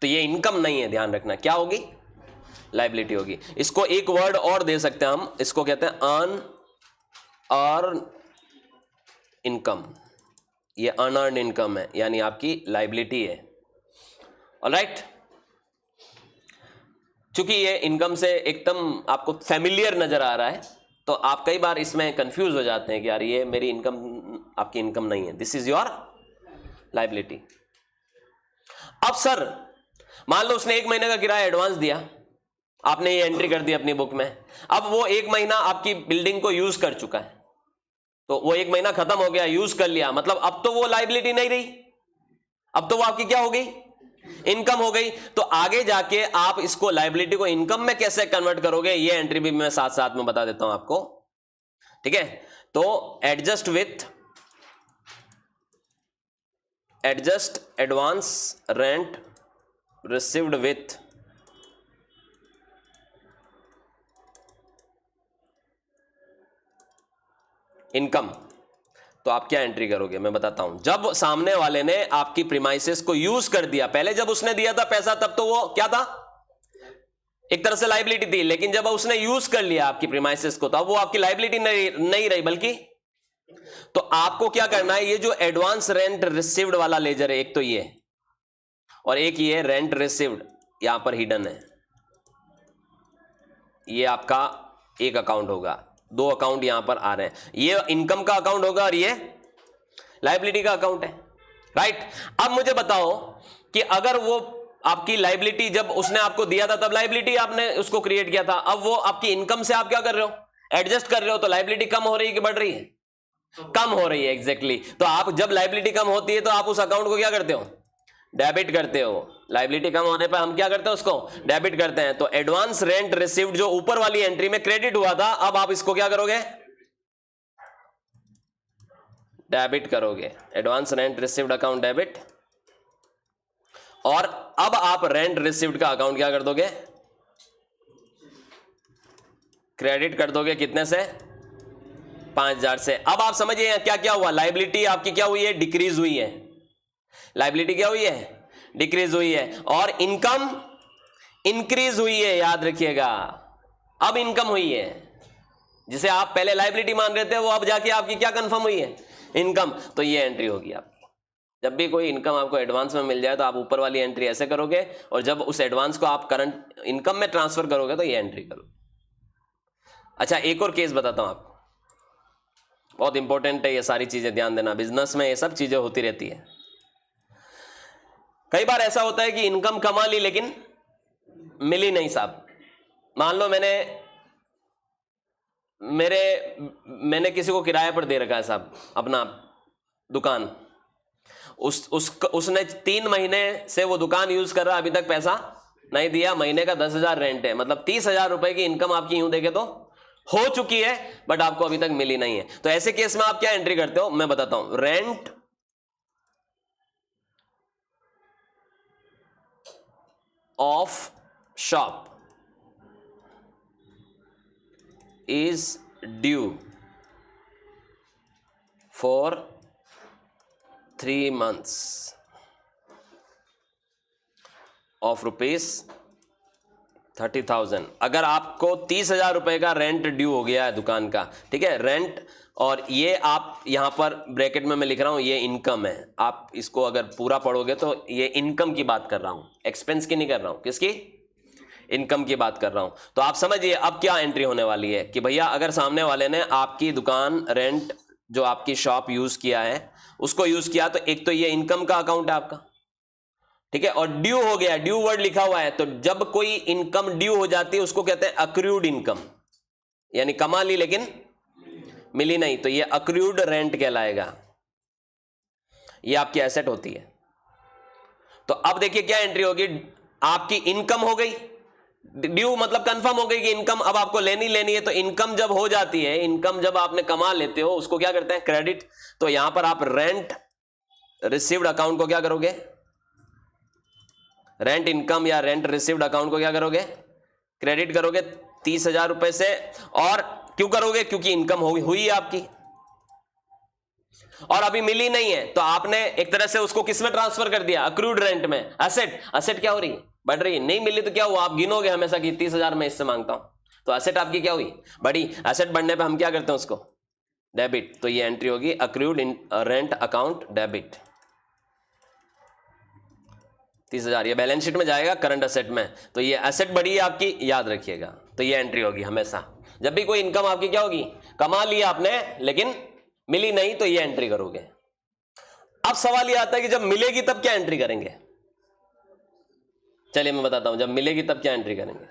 तो ये इनकम नहीं है, ध्यान रखना, क्या होगी, लाइबिलिटी होगी। इसको एक वर्ड और दे सकते हैं हम, इसको कहते हैं अनअर्न्ड इनकम। ये अनअर्न्ड इनकम है, यानी आपकी लाइबिलिटी है। ऑलराइट, चूंकि ये इनकम से एकदम आपको फैमिलियर नजर आ रहा है, तो आप कई बार इसमें कंफ्यूज हो जाते हैं कि यार ये मेरी इनकम, आपकी इनकम नहीं है, दिस इज योर लाइबिलिटी। अब सर मान लो उसने 1 महीने का किराया एडवांस दिया, आपने ये एंट्री कर दी अपनी बुक में। अब वो 1 महीना आपकी बिल्डिंग को यूज कर चुका है, तो वो 1 महीना खत्म हो गया, यूज कर लिया, मतलब अब तो वो लाइबिलिटी नहीं रही, अब तो वो आपकी क्या हो गई, इनकम हो गई। तो आगे जाके आप इसको लाइबिलिटी को इनकम में कैसे कन्वर्ट करोगे, ये एंट्री भी मैं साथ साथ में बता देता हूं आपको, ठीक है। तो adjust advance rent received with income. तो आप क्या एंट्री करोगे, मैं बताता हूं। जब सामने वाले ने आपकी प्रीमाइसेस को यूज कर दिया, पहले जब उसने दिया था पैसा तब तो वो क्या था, एक तरह से लाइबिलिटी थी, लेकिन जब उसने यूज कर लिया आपकी प्रीमाइसेस को, तो अब वो आपकी लाइबिलिटी नहीं रही, बल्कि तो आपको क्या करना है, ये जो एडवांस रेंट रिसीव्ड वाला लेजर है, एक तो ये और एक ये रेंट रिसीव्ड यहां पर हिडन है, ये आपका एक अकाउंट होगा। 2 अकाउंट यहां पर आ रहे हैं, ये इनकम का अकाउंट होगा और ये लाइबिलिटी का अकाउंट है, राइट। अब मुझे बताओ कि अगर वो आपकी लाइबिलिटी, जब उसने आपको दिया था तब लाइबिलिटी आपने उसको क्रिएट किया था, अब वो आपकी इनकम से आप क्या कर रहे हो, एडजस्ट कर रहे हो, तो लाइबिलिटी कम हो रही है कि बढ़ रही है, कम हो रही है, एग्जैक्टली। तो आप जब लाइबिलिटी कम होती है तो आप उस अकाउंट को क्या करते हो, डेबिट करते हो। लाइबिलिटी कम होने पर हम क्या करते हैं, उसको डेबिट करते हैं। तो एडवांस रेंट रिसीव्ड जो ऊपर वाली एंट्री में क्रेडिट हुआ था, अब आप इसको क्या करोगे, डेबिट करोगे। Advance rent received account debit. और अब आप रेंट रिसीव्ड का अकाउंट क्या कर दोगे, क्रेडिट कर दोगे, कितने से, 5000 से। अब आप समझिए क्या क्या हुआ, लाइबिलिटी आपकी क्या हुई है, डिक्रीज हुई है, लाइबिलिटी क्या हुई है, डिक्रीज हुई है, और इनकम इंक्रीज हुई है, याद रखिएगा। अब इनकम हुई है, जिसे आप पहले लाइबिलिटी मान रहे थे, वो अब जाके आपकी क्या कंफर्म हुई है, इनकम। तो ये एंट्री होगी आपकी। जब भी कोई इनकम आपको एडवांस में मिल जाए तो आप ऊपर वाली एंट्री ऐसे करोगे, और जब उस एडवांस को आप करंट इनकम में ट्रांसफर करोगे तो ये एंट्री करोगे। अच्छा, एक और केस बताता हूं आपको, बहुत इंपॉर्टेंट है ये सारी चीजें, ध्यान देना, बिजनेस में ये सब चीजें होती रहती है। कई बार ऐसा होता है कि इनकम कमा ली लेकिन मिली नहीं साहब। मान लो मैंने किसी को किराए पर दे रखा है साहब अपना दुकान, उसने 3 महीने से वो दुकान यूज कर रहा है, अभी तक पैसा नहीं दिया, महीने का 10,000 रेंट है, मतलब 30,000 रुपए की इनकम आपकी यूं देखे तो हो चुकी है, बट आपको अभी तक मिली नहीं है। तो ऐसे केस में आप क्या एंट्री करते हो, मैं बताता हूं। Rent of shop is due for 3 months of rupees 30,000। अगर आपको 30,000 रुपए का रेंट ड्यू हो गया है दुकान का, ठीक है, रेंट, और ये आप यहाँ पर ब्रैकेट में मैं लिख रहा हूँ ये इनकम है, आप इसको अगर पूरा पढ़ोगे तो ये इनकम की बात कर रहा हूँ, एक्सपेंस की नहीं कर रहा हूँ, किसकी, इनकम की बात कर रहा हूँ। तो आप समझिए अब क्या एंट्री होने वाली है कि भैया अगर सामने वाले ने आपकी दुकान रेंट जो आपकी शॉप यूज किया है उसको यूज किया, तो एक तो ये इनकम का अकाउंट है आपका, ठीक है, और ड्यू हो गया, ड्यू वर्ड लिखा हुआ है, तो जब कोई इनकम ड्यू हो जाती है उसको कहते हैं अक्रूड इनकम, यानी कमा ली लेकिन मिली नहीं, तो ये अक्रूड रेंट कहलाएगा, ये आपकी एसेट होती है। तो अब देखिए क्या एंट्री होगी, आपकी इनकम हो गई, ड्यू मतलब कंफर्म हो गई कि इनकम अब आपको लेनी है, तो इनकम जब हो जाती है, इनकम जब आपने कमा लेते हो उसको क्या करते हैं, क्रेडिट। तो यहां पर आप रेंट रिसीव्ड अकाउंट को क्या करोगे, रेंट इनकम या रेंट रिसीव्ड अकाउंट को क्या करोगे, क्रेडिट करोगे 30,000 रुपए से। और क्यों करोगे, क्योंकि इनकम हुई है आपकी और अभी मिली नहीं है, तो आपने एक तरह से उसको किस में ट्रांसफर कर दिया, अक्रूड रेंट में। एसेट, एसेट क्या हो रही है, बढ़ रही है, नहीं मिली तो क्या हुआ, आप गिनोगे हमेशा कि 30,000 मैं इससे मांगता हूं, तो एसेट आपकी क्या हुई, बढ़ी। एसेट बढ़ने पे हम क्या करते हैं उसको, डेबिट, तो ये एंट्री होगी अक्रूड रेंट अकाउंट डेबिट, 30,000, ये बैलेंस शीट में जाएगा करंट एसेट में, तो ये एसेट बढ़ी है आपकी, याद रखिएगा। तो ये एंट्री होगी हमेशा, जब भी कोई इनकम आपकी क्या होगी, कमा लिया आपने लेकिन मिली नहीं, तो ये एंट्री करोगे। अब सवाल ये आता है कि जब मिलेगी तब क्या एंट्री करेंगे, चलिए मैं बताता हूं, जब मिलेगी तब क्या एंट्री करेंगे।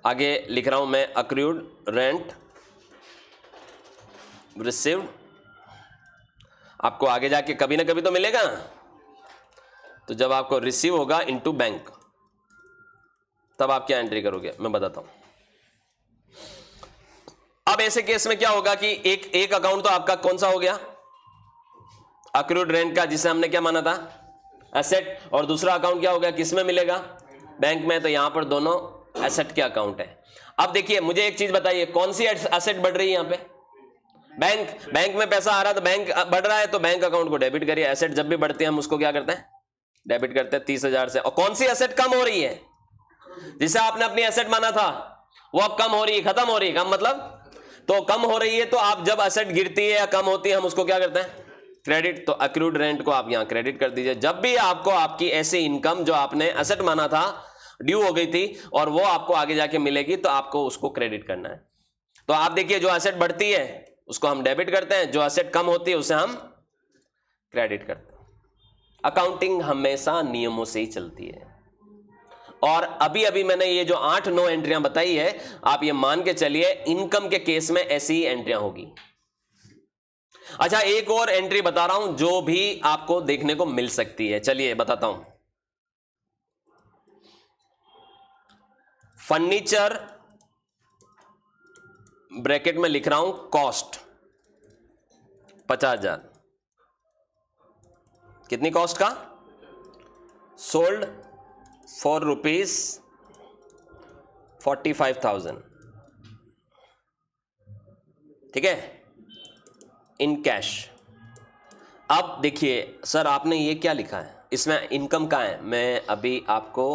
आगे लिख रहा हूं मैं, अक्रूड रेंट रिसीव्ड, आपको आगे जाके कभी ना कभी तो मिलेगा, तो जब आपको रिसीव होगा इनटू बैंक, तब आप क्या एंट्री करोगे, मैं बताता हूं। अब ऐसे केस में क्या होगा कि एक अकाउंट तो आपका कौन सा हो गया, अक्रूड रेंट का, जिसे हमने क्या माना था, एसेट, और दूसरा अकाउंट क्या हो गया, किस में मिलेगा, बैंक में, तो यहां पर दोनों एसेट के अकाउंट है। अब देखिए मुझे एक चीज बताइए, कौन सी एसेट बढ़ रही है यहां पे, बैंक में पैसा आ रहा है, तो बैंक बढ़ रहा है, तो बैंक अकाउंट को डेबिट करिए। एसेट जब भी बढ़ती है हम उसको क्या करते हैं, डेबिट करते हैं 30,000 से। और कौन सी एसेट कम हो रही है, जिसे आपने अपनी एसेट माना था वो अब कम हो रही है, खत्म हो रही है, कम मतलब तो कम हो रही है, तो आप जब एसेट गिरती है या कम होती है हम उसको क्या करते हैं, क्रेडिट, तो अक्रूड रेंट को आप यहां क्रेडिट कर दीजिए। जब भी आपको आपकी ऐसी इनकम जो आपने एसेट माना था ड्यू हो गई थी और वो आपको आगे जाके मिलेगी, तो आपको उसको क्रेडिट करना है। तो आप देखिए जो एसेट बढ़ती है उसको हम डेबिट करते हैं, जो एसेट कम होती है उसे हम क्रेडिट करते हैं। अकाउंटिंग हमेशा नियमों से ही चलती है, और अभी अभी मैंने ये जो 8-9 एंट्रियां बताई है, आप ये मान के चलिए इनकम के केस में ऐसी ही एंट्रियां होगी। अच्छा, एक और एंट्री बता रहा हूं जो भी आपको देखने को मिल सकती है, चलिए बताता हूं। फर्नीचर, ब्रैकेट में लिख रहा हूं कॉस्ट 50,000, कितनी कॉस्ट का, सोल्ड फॉर ₹45,000, ठीक है, इन कैश। अब देखिए सर आपने ये क्या लिखा है, इसमें इनकम का है, मैं अभी आपको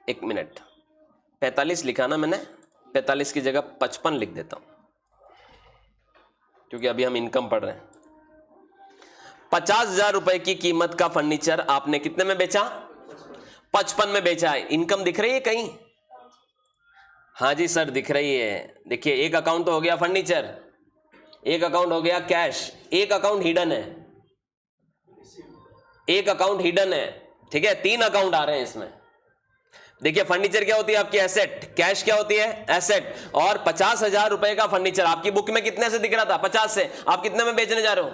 1 मिनट, 45 लिखा ना मैंने, 45 की जगह 55 लिख देता हूं, क्योंकि अभी हम इनकम पढ़ रहे हैं। 50,000 रुपए की कीमत का फर्नीचर आपने कितने में बेचा, 55 में बेचा है। इनकम दिख रही है कहीं, हाँ जी सर दिख रही है। देखिए एक अकाउंट तो हो गया फर्नीचर, एक अकाउंट हो गया कैश, एक अकाउंट हिडन है, एक अकाउंट हिडन है, ठीक है, 3 अकाउंट आ रहे हैं इसमें। देखिए फर्नीचर क्या होती है आपकी, एसेट, कैश क्या होती है, एसेट, और 50,000 रुपए का फर्नीचर आपकी बुक में कितने से दिख रहा था, 50 से, आप कितने में बेचने जा रहे हो,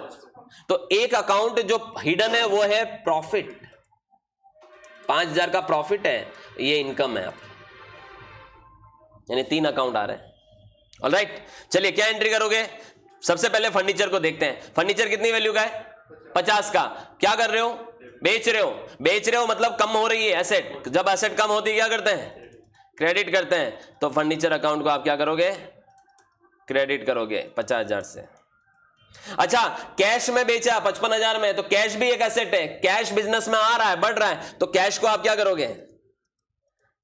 तो एक अकाउंट जो हिडन है वो है प्रॉफिट, 5,000 का प्रॉफिट है, ये इनकम है आप, यानी 3 अकाउंट आ रहे हैं। ऑलराइट, चलिए क्या एंट्री करोगे, सबसे पहले फर्नीचर को देखते हैं। फर्नीचर कितनी वैल्यू का है, 50 का, क्या कर रहे हो, बेच रहे हो, बेच रहे हो मतलब कम हो रही है एसेट, जब एसेट कम होती है क्या करते हैं, क्रेडिट करते हैं, तो फर्नीचर अकाउंट को आप क्या करोगे, क्रेडिट करोगे 50,000 से। अच्छा, कैश में बेचा 55,000 में, तो कैश भी एक एसेट है, कैश बिजनेस में आ रहा है, बढ़ रहा है, तो कैश को आप क्या करोगे,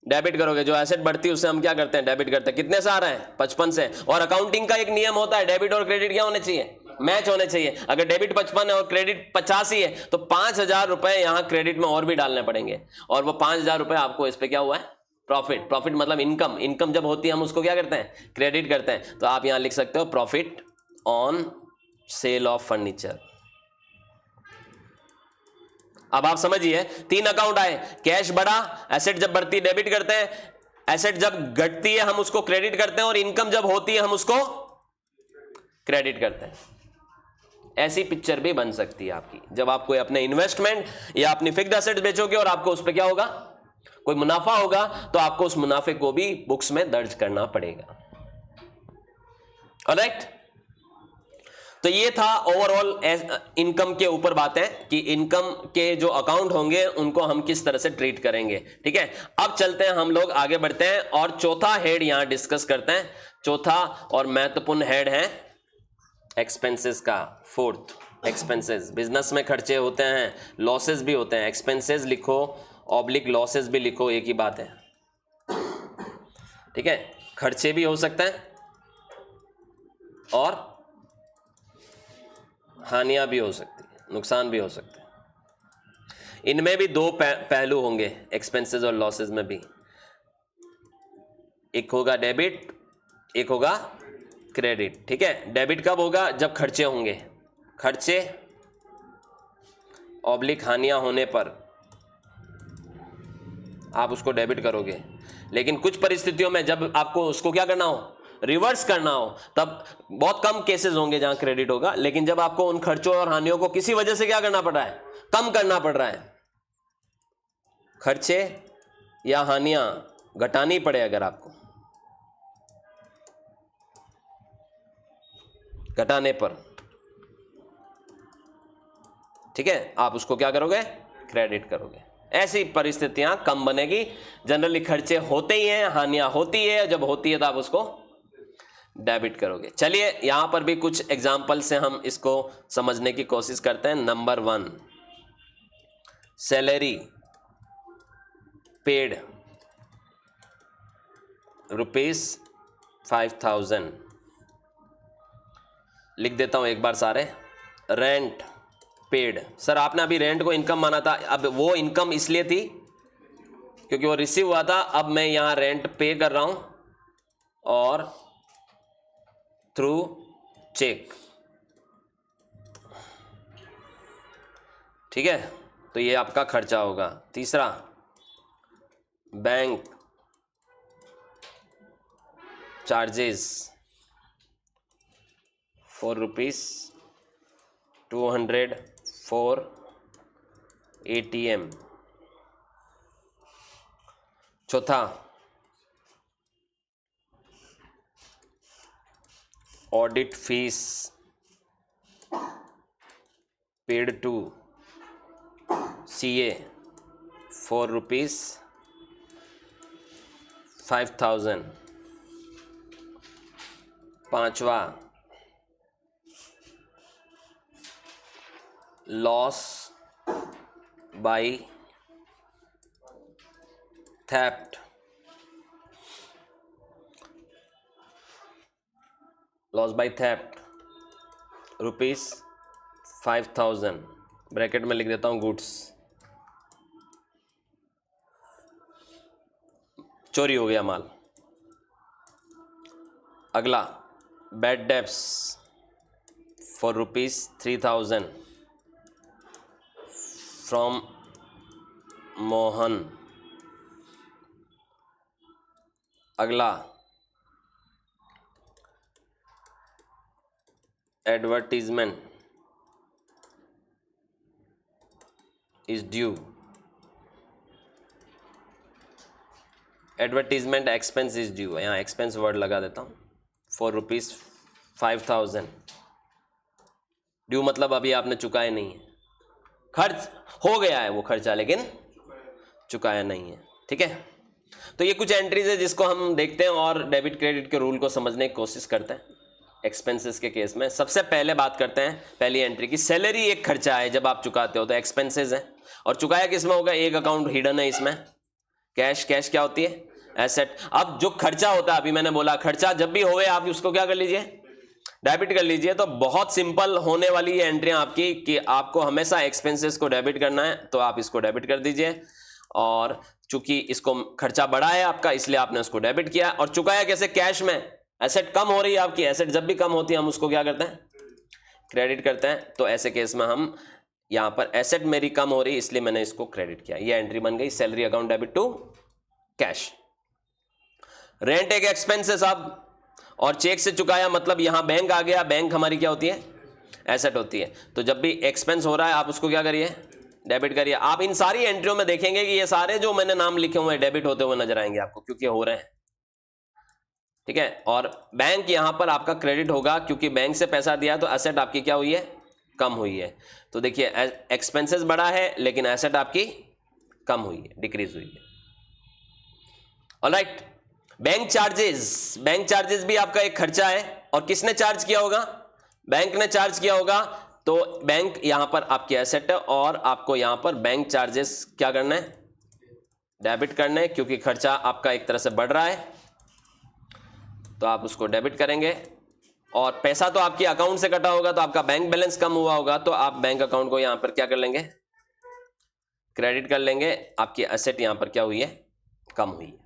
डेबिट करोगे। जो एसेट बढ़ती है उससे हम क्या करते हैं, डेबिट करते हैं। कितने से आ रहा है, 55 से। और अकाउंटिंग का एक नियम होता है, डेबिट और क्रेडिट क्या होने चाहिए, मैच होने चाहिए। अगर डेबिट 55 है और क्रेडिट 50 ही है तो 5,000 रुपए यहां क्रेडिट में और भी डालने पड़ेंगे, और वो 5,000 रुपए आपको इस पे क्या हुआ है, प्रॉफिट। प्रॉफिट मतलब इनकम, इनकम जब होती है हम उसको क्या करते हैं, क्रेडिट करते हैं। तो आप यहां लिख सकते हो profit on sale of furniture. अब आप समझिए, 3 अकाउंट आए, कैश बढ़ा, एसेट जब बढ़ती है डेबिट करते हैं, एसेट जब घटती है हम उसको क्रेडिट करते हैं, और इनकम जब होती है हम उसको क्रेडिट करते हैं। ऐसी पिक्चर भी बन सकती है आपकी, जब आप कोई अपने इन्वेस्टमेंट या अपनी फिक्स्ड एसेट बेचोगे और आपको उस पर क्या होगा, कोई मुनाफा होगा, तो आपको उस मुनाफे को भी बुक्स में दर्ज करना पड़ेगा। ऑलराइट, तो ये था ओवरऑल इनकम के ऊपर बातें कि इनकम के जो अकाउंट होंगे उनको हम किस तरह से ट्रीट करेंगे। ठीक है, अब चलते हैं, हम लोग आगे बढ़ते हैं और चौथा हेड यहां डिस्कस करते हैं। चौथा और महत्वपूर्ण हेड है एक्सपेंसेस का। Fourth, expenses. बिजनेस में खर्चे होते हैं, लॉसेस भी होते हैं। एक्सपेंसेस लिखो ऑब्लिक लॉसेस भी लिखो, एक ही बात है। ठीक है, खर्चे भी हो सकते हैं और हानियां भी हो सकती है, नुकसान भी हो सकते हैं। इनमें भी दो पहलू होंगे, एक्सपेंसेस और लॉसेस में भी। एक होगा डेबिट, एक होगा क्रेडिट। ठीक है, डेबिट कब होगा, जब खर्चे होंगे, खर्चे ऑब्लिक हानियां होने पर आप उसको डेबिट करोगे। लेकिन कुछ परिस्थितियों में जब आपको उसको क्या करना हो, रिवर्स करना हो, तब बहुत कम केसेस होंगे जहां क्रेडिट होगा। लेकिन जब आपको उन खर्चों और हानियों को किसी वजह से क्या करना पड़ रहा है, कम करना पड़ रहा है, खर्चे या हानियां घटानी पड़े, अगर आपको घटाने पर, ठीक है, आप उसको क्या करोगे, क्रेडिट करोगे। ऐसी परिस्थितियां कम बनेगी। जनरली खर्चे होते ही हैं, हानियां होती है, जब होती है तो आप उसको डेबिट करोगे। चलिए यहां पर भी कुछ एग्जाम्पल से हम इसको समझने की कोशिश करते हैं। Number 1, salary paid ₹5,000। लिख देता हूं एक बार सारे। रेंट पेड, सर आपने अभी रेंट को इनकम माना था, अब वो इनकम इसलिए थी क्योंकि वो रिसीव हुआ था। अब मैं यहां रेंट पे कर रहा हूं और थ्रू चेक। ठीक है, तो ये आपका खर्चा होगा। तीसरा, बैंक चार्जेस ₹200 फॉर ATM। चौथा, audit fees paid to CA ₹5,000। पांचवा, loss by theft, loss by theft ₹5,000, bracket में लिख देता हूं गुड्स। चोरी हो गया माल। अगला, bad debts for ₹3,000 from Mohan. अगला, advertisement is due. Advertisement expense is due, यहाँ एक्सपेंस वर्ड लगा देता हूँ। फॉर ₹5,000। ड्यू मतलब अभी आपने चुकाया नहीं है, खर्च हो गया है वो खर्चा लेकिन चुकाया नहीं है। ठीक है, तो ये कुछ एंट्रीज है जिसको हम देखते हैं और डेबिट क्रेडिट के रूल को समझने की कोशिश करते हैं। एक्सपेंसेस के केस में सबसे पहले बात करते हैं पहली एंट्री की। सैलरी एक खर्चा है, जब आप चुकाते हो तो एक्सपेंसेस है। और चुकाया किस में होगा? एक अकाउंट हिडन है इसमें, कैश। कैश क्या होती है? एसेट। अब जो खर्चा होता है, अभी मैंने बोला खर्चा जब भी होवे आप उसको क्या कर लीजिए? डेबिट कर लीजिए। तो बहुत सिंपल होने वाली ये एंट्री आपकी कि आपको हमेशा एक्सपेंसेस को डेबिट करना है, तो आप इसको डेबिट कर दीजिए। और चूंकि इसको खर्चा बढ़ा है आपका, इसलिए आपने उसको डेबिट किया। और चुकाया कैसे? कैश में। एसेट कम हो रही है आपकी, एसेट जब भी कम होती है हम उसको क्या करते हैं? क्रेडिट करते हैं। तो ऐसे केस में हम यहां पर एसेट मेरी कम हो रही, इसलिए मैंने इसको क्रेडिट किया। ये एंट्री बन गई, salary account debit to cash. Rent एक एक्सपेंस है साहब, और चेक से चुकाया मतलब यहां बैंक आ गया। बैंक हमारी क्या होती है? एसेट होती है। तो जब भी एक्सपेंस हो रहा है आप उसको क्या करिए? डेबिट करिए। आप इन सारी एंट्रियों में देखेंगे कि ये सारे जो मैंने नाम लिखे हुए हैं डेबिट होते हुए नजर आएंगे आपको, क्योंकि हो रहे हैं। ठीक है। और बैंक यहां पर आपका क्रेडिट होगा, क्योंकि बैंक से पैसा दिया तो एसेट आपकी क्या हुई है? कम हुई है। तो देखिए एक्सपेंसेस बढ़ा है लेकिन एसेट आपकी कम हुई है, डिक्रीज हुई है। Alright. Bank charges, bank charges भी आपका एक खर्चा है। और किसने चार्ज किया होगा? बैंक ने चार्ज किया होगा। तो बैंक यहां पर आपकी एसेट है, और आपको यहां पर बैंक चार्जेस क्या करना है? डेबिट करना है, क्योंकि खर्चा आपका एक तरह से बढ़ रहा है, तो आप उसको डेबिट करेंगे। और पैसा तो आपके अकाउंट से कटा होगा, तो आपका बैंक बैलेंस कम हुआ होगा, तो आप बैंक अकाउंट को यहां पर क्या कर लेंगे? क्रेडिट कर लेंगे। आपकी एसेट यहां पर क्या हुई है? कम हुई है।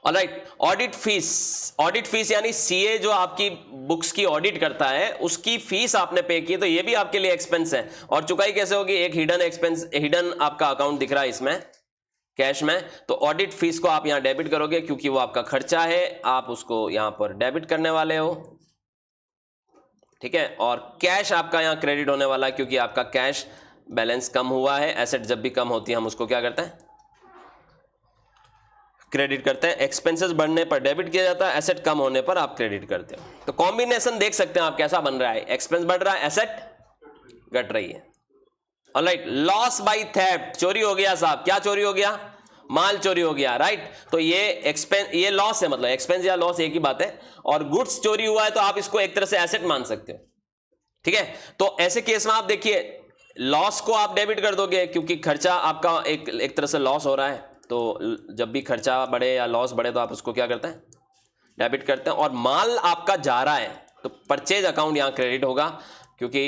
Alright. Audit fees, audit fees यानी सीए जो आपकी बुक्स की ऑडिट करता है उसकी फीस आपने पे की, तो ये भी आपके लिए एक्सपेंस है। और चुकाई कैसे होगी? एक हिडन एक्सपेंस, हिडन आपका अकाउंट दिख रहा है इसमें कैश में, तो ऑडिट फीस को आप यहां डेबिट करोगे, क्योंकि वो आपका खर्चा है, आप उसको यहां पर डेबिट करने वाले हो। ठीक है। और कैश आपका यहां क्रेडिट होने वाला है, क्योंकि आपका कैश बैलेंस कम हुआ है। एसेट जब भी कम होती है हम उसको क्या करते हैं? क्रेडिट करते हैं। एक्सपेंसेस बढ़ने पर डेबिट किया जाता है, एसेट कम होने पर आप क्रेडिट करते हो। तो कॉम्बिनेशन देख सकते हैं आप कैसा बन रहा है? एक्सपेंस बढ़ रहा है, एसेट घट रही है। ऑलराइट। लॉस बाय थेफ्ट, चोरी हो गया साहब। क्या चोरी हो गया? माल चोरी हो गया। राइट। तो ये एक्सपेंस, ये लॉस है, मतलब एक्सपेंस या लॉस एक ही बात है। और गुड्स चोरी हुआ है, तो आप इसको एक तरह से एसेट मान सकते हो। ठीक है। तो ऐसे केस में आप देखिए लॉस को आप डेबिट कर दोगे, क्योंकि खर्चा आपका एक तरह से लॉस हो रहा है। तो जब भी खर्चा बढ़े या लॉस बढ़े तो आप उसको क्या करते हैं? डेबिट करते हैं। और माल आपका जा रहा है तो परचेज अकाउंट यहां क्रेडिट होगा, क्योंकि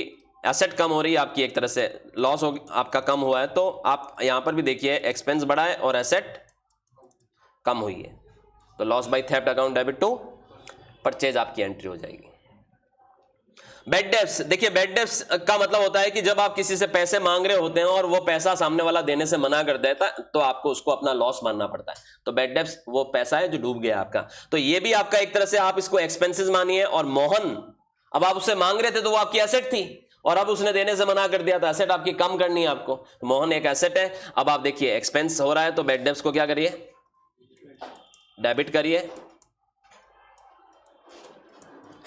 एसेट कम हो रही है आपकी, एक तरह से लॉस हो आपका कम हुआ है। तो आप यहां पर भी देखिए एक्सपेंस बढ़ा है और एसेट कम हुई है, तो loss by theft account debit to purchase आपकी एंट्री हो जाएगी। बैड डेब्ट्स, देखिए बैड डेब्ट्स का मतलब होता है कि जब आप किसी से पैसे मांग रहे होते हैं और वो पैसा सामने वाला देने से मना कर देता है, तो आपको उसको अपना लॉस मानना पड़ता है। तो बैड डेब्ट्स वो पैसा है जो डूब गया आपका। तो ये भी आपका एक तरह से आप इसको एक्सपेंसेस मानिए। और मोहन, अब आप उससे मांग रहे थे तो वो आपकी एसेट थी, और अब उसने देने से मना कर दिया, तो एसेट आपकी कम करनी है आपको। मोहन एक एसेट है। अब आप देखिए एक्सपेंस हो रहा है, तो बैड डेब्ट्स को क्या करिए? डेबिट करिए।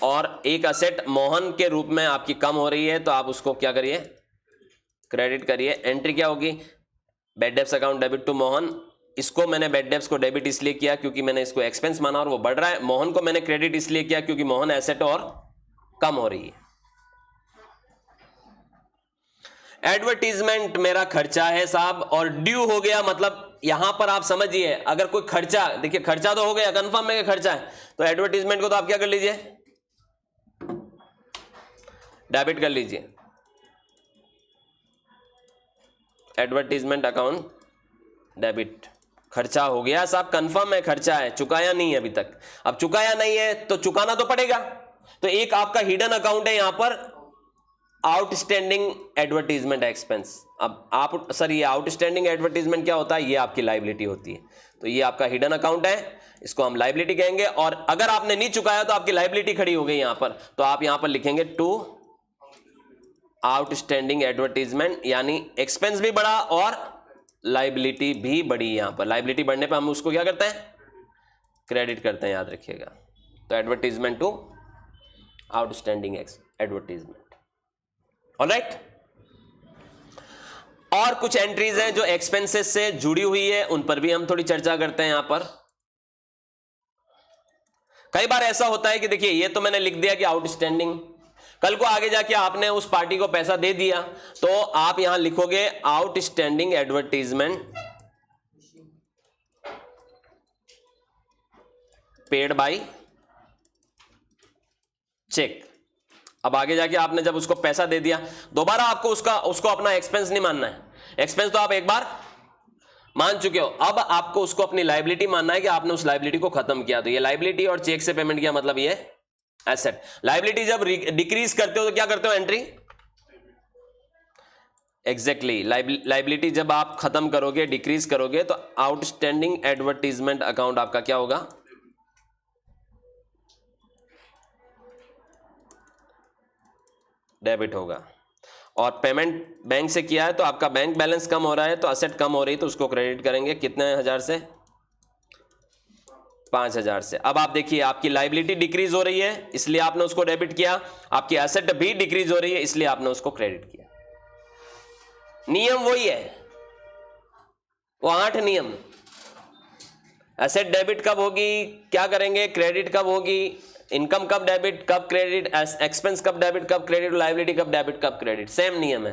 और एक एसेट मोहन के रूप में आपकी कम हो रही है, तो आप उसको क्या करिए? क्रेडिट करिए। एंट्री क्या होगी? Bad debts account debit to Mohan. इसको मैंने बैड डेब्ट्स को डेबिट इसलिए किया क्योंकि मैंने इसको एक्सपेंस माना और वो बढ़ रहा है। मोहन को मैंने क्रेडिट इसलिए किया क्योंकि मोहन एसेट और कम हो रही है। एडवर्टीजमेंट मेरा खर्चा है साहब, और ड्यू हो गया, मतलब यहां पर आप समझिए अगर कोई खर्चा, देखिए खर्चा तो हो गया, कंफर्म है कि खर्चा है, तो एडवर्टीजमेंट को तो आप क्या कर लीजिए? डेबिट कर लीजिए। Advertisement account debit. खर्चा हो गया साहब, कंफर्म है खर्चा है, चुकाया नहीं है अभी तक। अब चुकाया नहीं है तो चुकाना तो पड़ेगा। तो एक आपका हिडन अकाउंट है यहां पर, आउटस्टैंडिंग एडवर्टीजमेंट एक्सपेंस। अब आप सर ये आउटस्टैंडिंग एडवर्टीजमेंट क्या होता है? ये आपकी लायबिलिटी होती है। तो ये आपका हिडन अकाउंट है, इसको हम लायबिलिटी कहेंगे। और अगर आपने नहीं चुकाया तो आपकी लायबिलिटी खड़ी हो गई यहां पर, तो आप यहां पर लिखेंगे टू आउटस्टैंडिंग एडवर्टीजमेंट, यानी एक्सपेंस भी बढ़ा और लायबिलिटी भी बढ़ी। यहां पर लायबिलिटी बढ़ने पर हम उसको क्या करते हैं? क्रेडिट करते हैं, याद रखिएगा। तो advertisement to outstanding advertisement. Alright. और कुछ एंट्रीज हैं जो एक्सपेंसेस से जुड़ी हुई है, उन पर भी हम थोड़ी चर्चा करते हैं यहां पर। कई बार ऐसा होता है कि देखिए ये तो मैंने लिख दिया कि आउटस्टैंडिंग, कल को आगे जाके आपने उस पार्टी को पैसा दे दिया तो आप यहां लिखोगे outstanding advertisement paid by cheque. अब आगे जाके आपने जब उसको पैसा दे दिया, दोबारा आपको उसको अपना एक्सपेंस नहीं मानना है। एक्सपेंस तो आप एक बार मान चुके हो, अब आपको उसको अपनी लायबिलिटी मानना है कि आपने उस लायबिलिटी को खत्म किया। तो ये लायबिलिटी और चेक से पेमेंट किया मतलब ये एसेट। लायबिलिटी जब डिक्रीज करते हो तो क्या करते हो, एंट्री। एग्जैक्टली, लायबिलिटी जब आप खत्म करोगे, डिक्रीज करोगे, तो आउटस्टैंडिंग एडवर्टीजमेंट अकाउंट आपका क्या होगा, डेबिट होगा। और पेमेंट बैंक से किया है तो आपका बैंक बैलेंस कम हो रहा है तो असेट कम हो रही है तो उसको क्रेडिट करेंगे कितने हजार से, 5,000 से। अब आप देखिए आपकी लायबिलिटी डिक्रीज हो रही है इसलिए आपने उसको डेबिट किया, आपकी एसेट भी डिक्रीज हो रही है इसलिए आपने उसको क्रेडिट किया। नियम वही है, वो 8 नियम। एसेट डेबिट कब होगी, क्या करेंगे, क्रेडिट कब होगी, इनकम कब डेबिट कब क्रेडिट, एक्सपेंस कब डेबिट कब क्रेडिट, लायबिलिटी कब डेबिट कब क्रेडिट, सेम नियम है,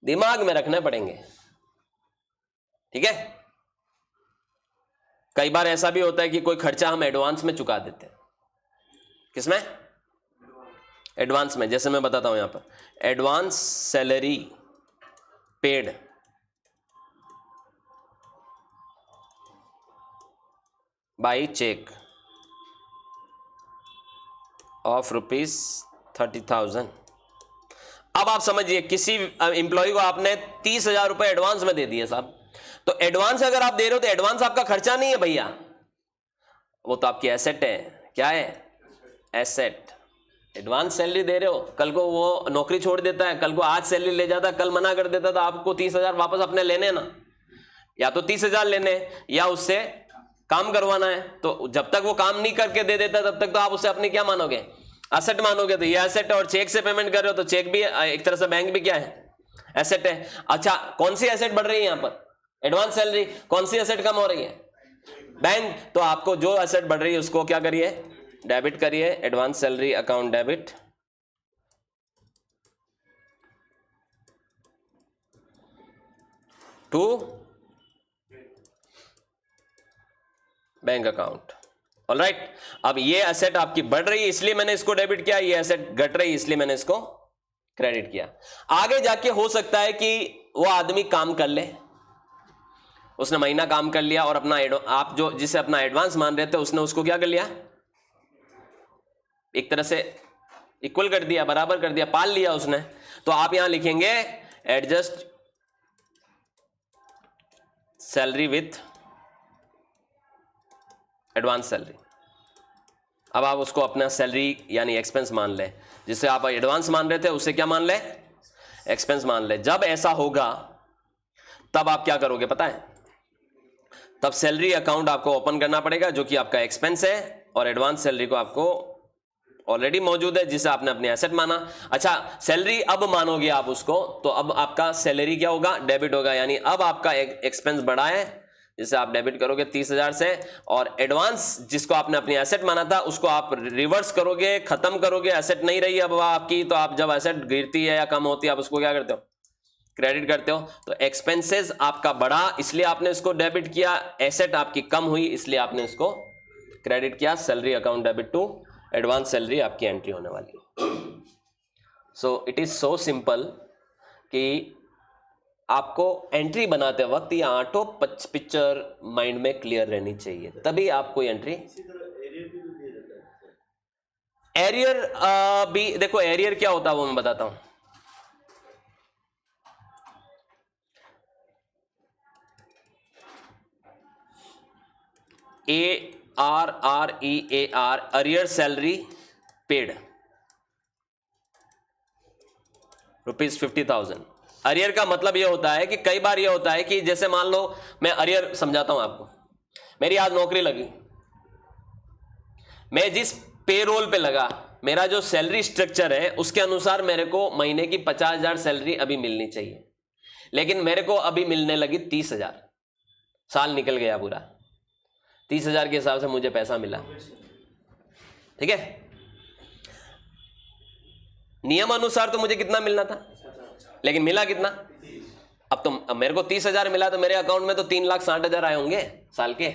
दिमाग में रखने पड़ेंगे। ठीक है। कई बार ऐसा भी होता है कि कोई खर्चा हम एडवांस में चुका देते हैं। किसमें, एडवांस में। जैसे मैं बताता हूं यहां पर, advance salary paid by cheque of ₹30,000। अब आप समझिए किसी इंप्लॉय को आपने 30,000 रुपए एडवांस में दे दिए साहब, तो एडवांस अगर आप दे रहे हो तो एडवांस आपका खर्चा नहीं है भैया, वो तो आपकी एसेट है। क्या है, एसेट। एडवांस सैलरी दे रहे हो, कल को वो नौकरी छोड़ देता है, कल को आज सैलरी ले जाता है, कल मना कर देता, तो आपको 30,000 वापस अपने लेने ना, या तो 30,000 लेने या उससे काम करवाना है। तो जब तक वो काम नहीं करके दे देता तब तक तो आप उसे अपनी क्या मानोगे, एसेट मानोगे। तो ये एसेट है, और चेक से पेमेंट कर रहे हो तो चेक भी एक तरह से, बैंक भी क्या है, एसेट है। अच्छा, कौन सी एसेट बढ़ रही है यहां पर, एडवांस सैलरी। कौन सी एसेट कम हो रही है, बैंक। तो आपको जो एसेट बढ़ रही है उसको क्या करिए, डेबिट करिए, advance salary account debit to bank account. Alright. अब ये एसेट आपकी बढ़ रही है इसलिए मैंने इसको डेबिट किया, ये एसेट घट रही है इसलिए मैंने इसको क्रेडिट किया। आगे जाके हो सकता है कि वो आदमी काम कर ले, उसने महीना काम कर लिया और अपना आप जो जिसे अपना एडवांस मान रहे थे उसने उसको क्या कर लिया, एक तरह से इक्वल कर दिया, बराबर कर दिया, पाल लिया उसने। तो आप यहां लिखेंगे adjust salary with advance salary. अब आप उसको अपना सैलरी यानी एक्सपेंस मान ले, जिसे आप एडवांस मान रहे थे उसे क्या मान ले, एक्सपेंस मान ले। जब ऐसा होगा तब आप क्या करोगे पता है, तब सैलरी अकाउंट आपको ओपन करना पड़ेगा जो कि आपका एक्सपेंस है, और एडवांस सैलरी को आपको ऑलरेडी मौजूद है जिसे आपने अपने एसेट माना। अच्छा, सैलरी अब मानोगे आप उसको, तो अब आपका सैलरी क्या होगा, डेबिट होगा। यानी अब आपका एक्सपेंस बढ़ा है जिसे आप डेबिट करोगे 30,000 से, और एडवांस जिसको आपने अपनी एसेट माना था उसको आप रिवर्स करोगे, खत्म करोगे। एसेट नहीं रही अब आपकी, तो आप जब एसेट गिरती है या कम होती है आप उसको क्या करते हो, क्रेडिट करते हो। तो एक्सपेंसेस आपका बढ़ा इसलिए आपने इसको डेबिट किया, एसेट आपकी कम हुई इसलिए आपने इसको क्रेडिट किया। Salary account debit to advance salary आपकी एंट्री होने वाली है। So it is so simple कि आपको एंट्री बनाते वक्त ये आठों पिक्चर माइंड में क्लियर रहनी चाहिए, तभी आपको एंट्री। इसी तरह एरियर भी दिया जाता है। एरियर भी देखो, एरियर क्या होता है वो मैं बताता हूं। ARREAR, arrear salary paid ₹50,000। Arrear का मतलब यह होता है कि कई बार यह होता है कि जैसे मान लो, मैं अरियर समझाता हूं आपको। मेरी आज नौकरी लगी, मैं जिस पे रोल पे लगा, मेरा जो सैलरी स्ट्रक्चर है उसके अनुसार मेरे को महीने की 50,000 सैलरी अभी मिलनी चाहिए, लेकिन मेरे को अभी मिलने लगी 30,000। साल निकल गया पूरा, 30,000 के हिसाब से मुझे पैसा मिला। ठीक है, नियम अनुसार तो मुझे कितना मिलना था, लेकिन मिला कितना? अब मेरे को 30,000 मिला, तो मेरे अकाउंट में तो 3,60,000 आए होंगे साल के,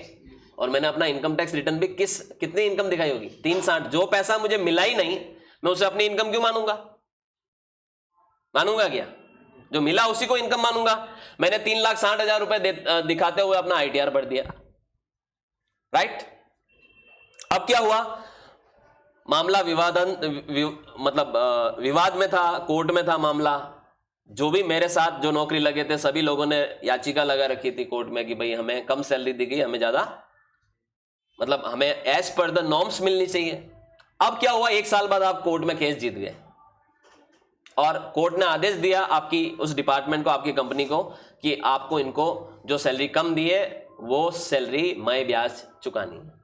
और मैंने अपना इनकम टैक्स रिटर्न भी कितनी इनकम दिखाई होगी? 360। जो पैसा मुझे मिला ही नहीं, मैं उसे अपनी इनकम क्यों मानूंगा? मानूंगा क्या? जो मिला उसी को इनकम मानूंगा। मैंने 3,60,000 रुपए दिखाते हुए अपना ITR भर दिया, राइट? अब क्या हुआ? मामला विवाद में था, कोर्ट में था मामला। जो भी मेरे साथ जो नौकरी लगे थे सभी लोगों ने याचिका लगा रखी थी कोर्ट में कि भाई हमें कम सैलरी दी गई, हमें ज्यादा, मतलब हमें एज पर द नॉर्म्स मिलनी चाहिए। अब क्या हुआ? 1 साल बाद आप कोर्ट में केस जीत गए और कोर्ट ने आदेश दिया आपकी उस डिपार्टमेंट को, आपकी कंपनी को, कि आपको इनको जो सैलरी कम दी है वो सैलरी मई ब्याज चुकानी है।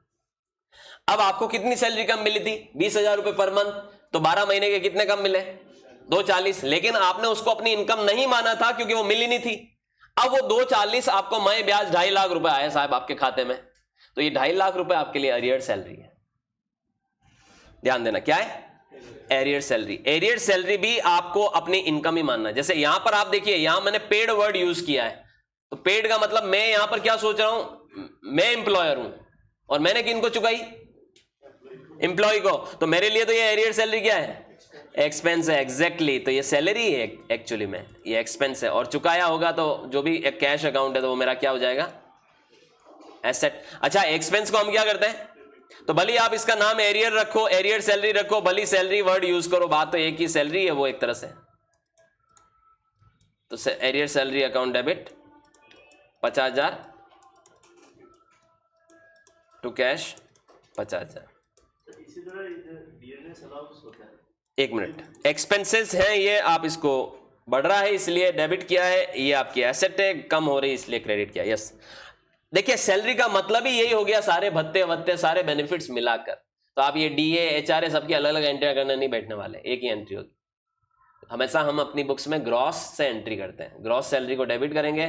अब आपको कितनी सैलरी कम मिली थी? 20,000 रुपए पर मंथ, तो 12 महीने के कितने कम मिले? 240। लेकिन आपने उसको अपनी इनकम नहीं माना था क्योंकि वो मिली नहीं थी। अब वो 240 आपको मई ब्याज 2.5 लाख रुपए आए साहब आपके खाते में, तो ये 2.5 लाख रुपए आपके लिए एरियर सैलरी है। ध्यान देना, क्या है? Arrear salary. एरियर सैलरी भी आपको अपनी इनकम ही मानना है। जैसे यहां पर आप देखिए, यहां मैंने पेड वर्ड यूज किया है, तो पेड का मतलब मैं यहां पर क्या सोच रहा हूं, मैं एम्प्लॉयर हूं और मैंने किनको चुकाई? एम्प्लॉय को। तो मेरे लिए तो ये एरियर सैलरी क्या है? एक्सपेंस है। एग्जैक्टली, तो ये सैलरी है एक्चुअली में, ये एक्सपेंस है, और चुकाया होगा तो जो भी एक कैश अकाउंट है तो वो मेरा क्या हो जाएगा? एसेट। अच्छा, एक्सपेंस को हम क्या करते हैं? तो भले आप इसका नाम एरियर रखो, एरियर सैलरी रखो, भली सैलरी वर्ड यूज करो, बात तो एक ही सैलरी है वो एक तरह से। तो arrear salary account debit 50,000 to cash 50,000। इसी तरह DNS अलाउंस होता है। 1 मिनट, एक्सपेंसेस हैं ये, आप इसको बढ़ रहा है इसलिए डेबिट किया है, ये आपकी एसेट है कम हो रही है इसलिए क्रेडिट किया। यस, देखिए सैलरी का मतलब ही यही हो गया, सारे भत्ते वत्ते सारे बेनिफिट्स मिलाकर। तो आप ये DA HRA सबकी अलग अलग एंट्री करने नहीं बैठने वाले, एक ही एंट्री होगी। हमेशा हम अपनी बुक्स में ग्रॉस से एंट्री करते हैं, ग्रॉस सैलरी को डेबिट करेंगे,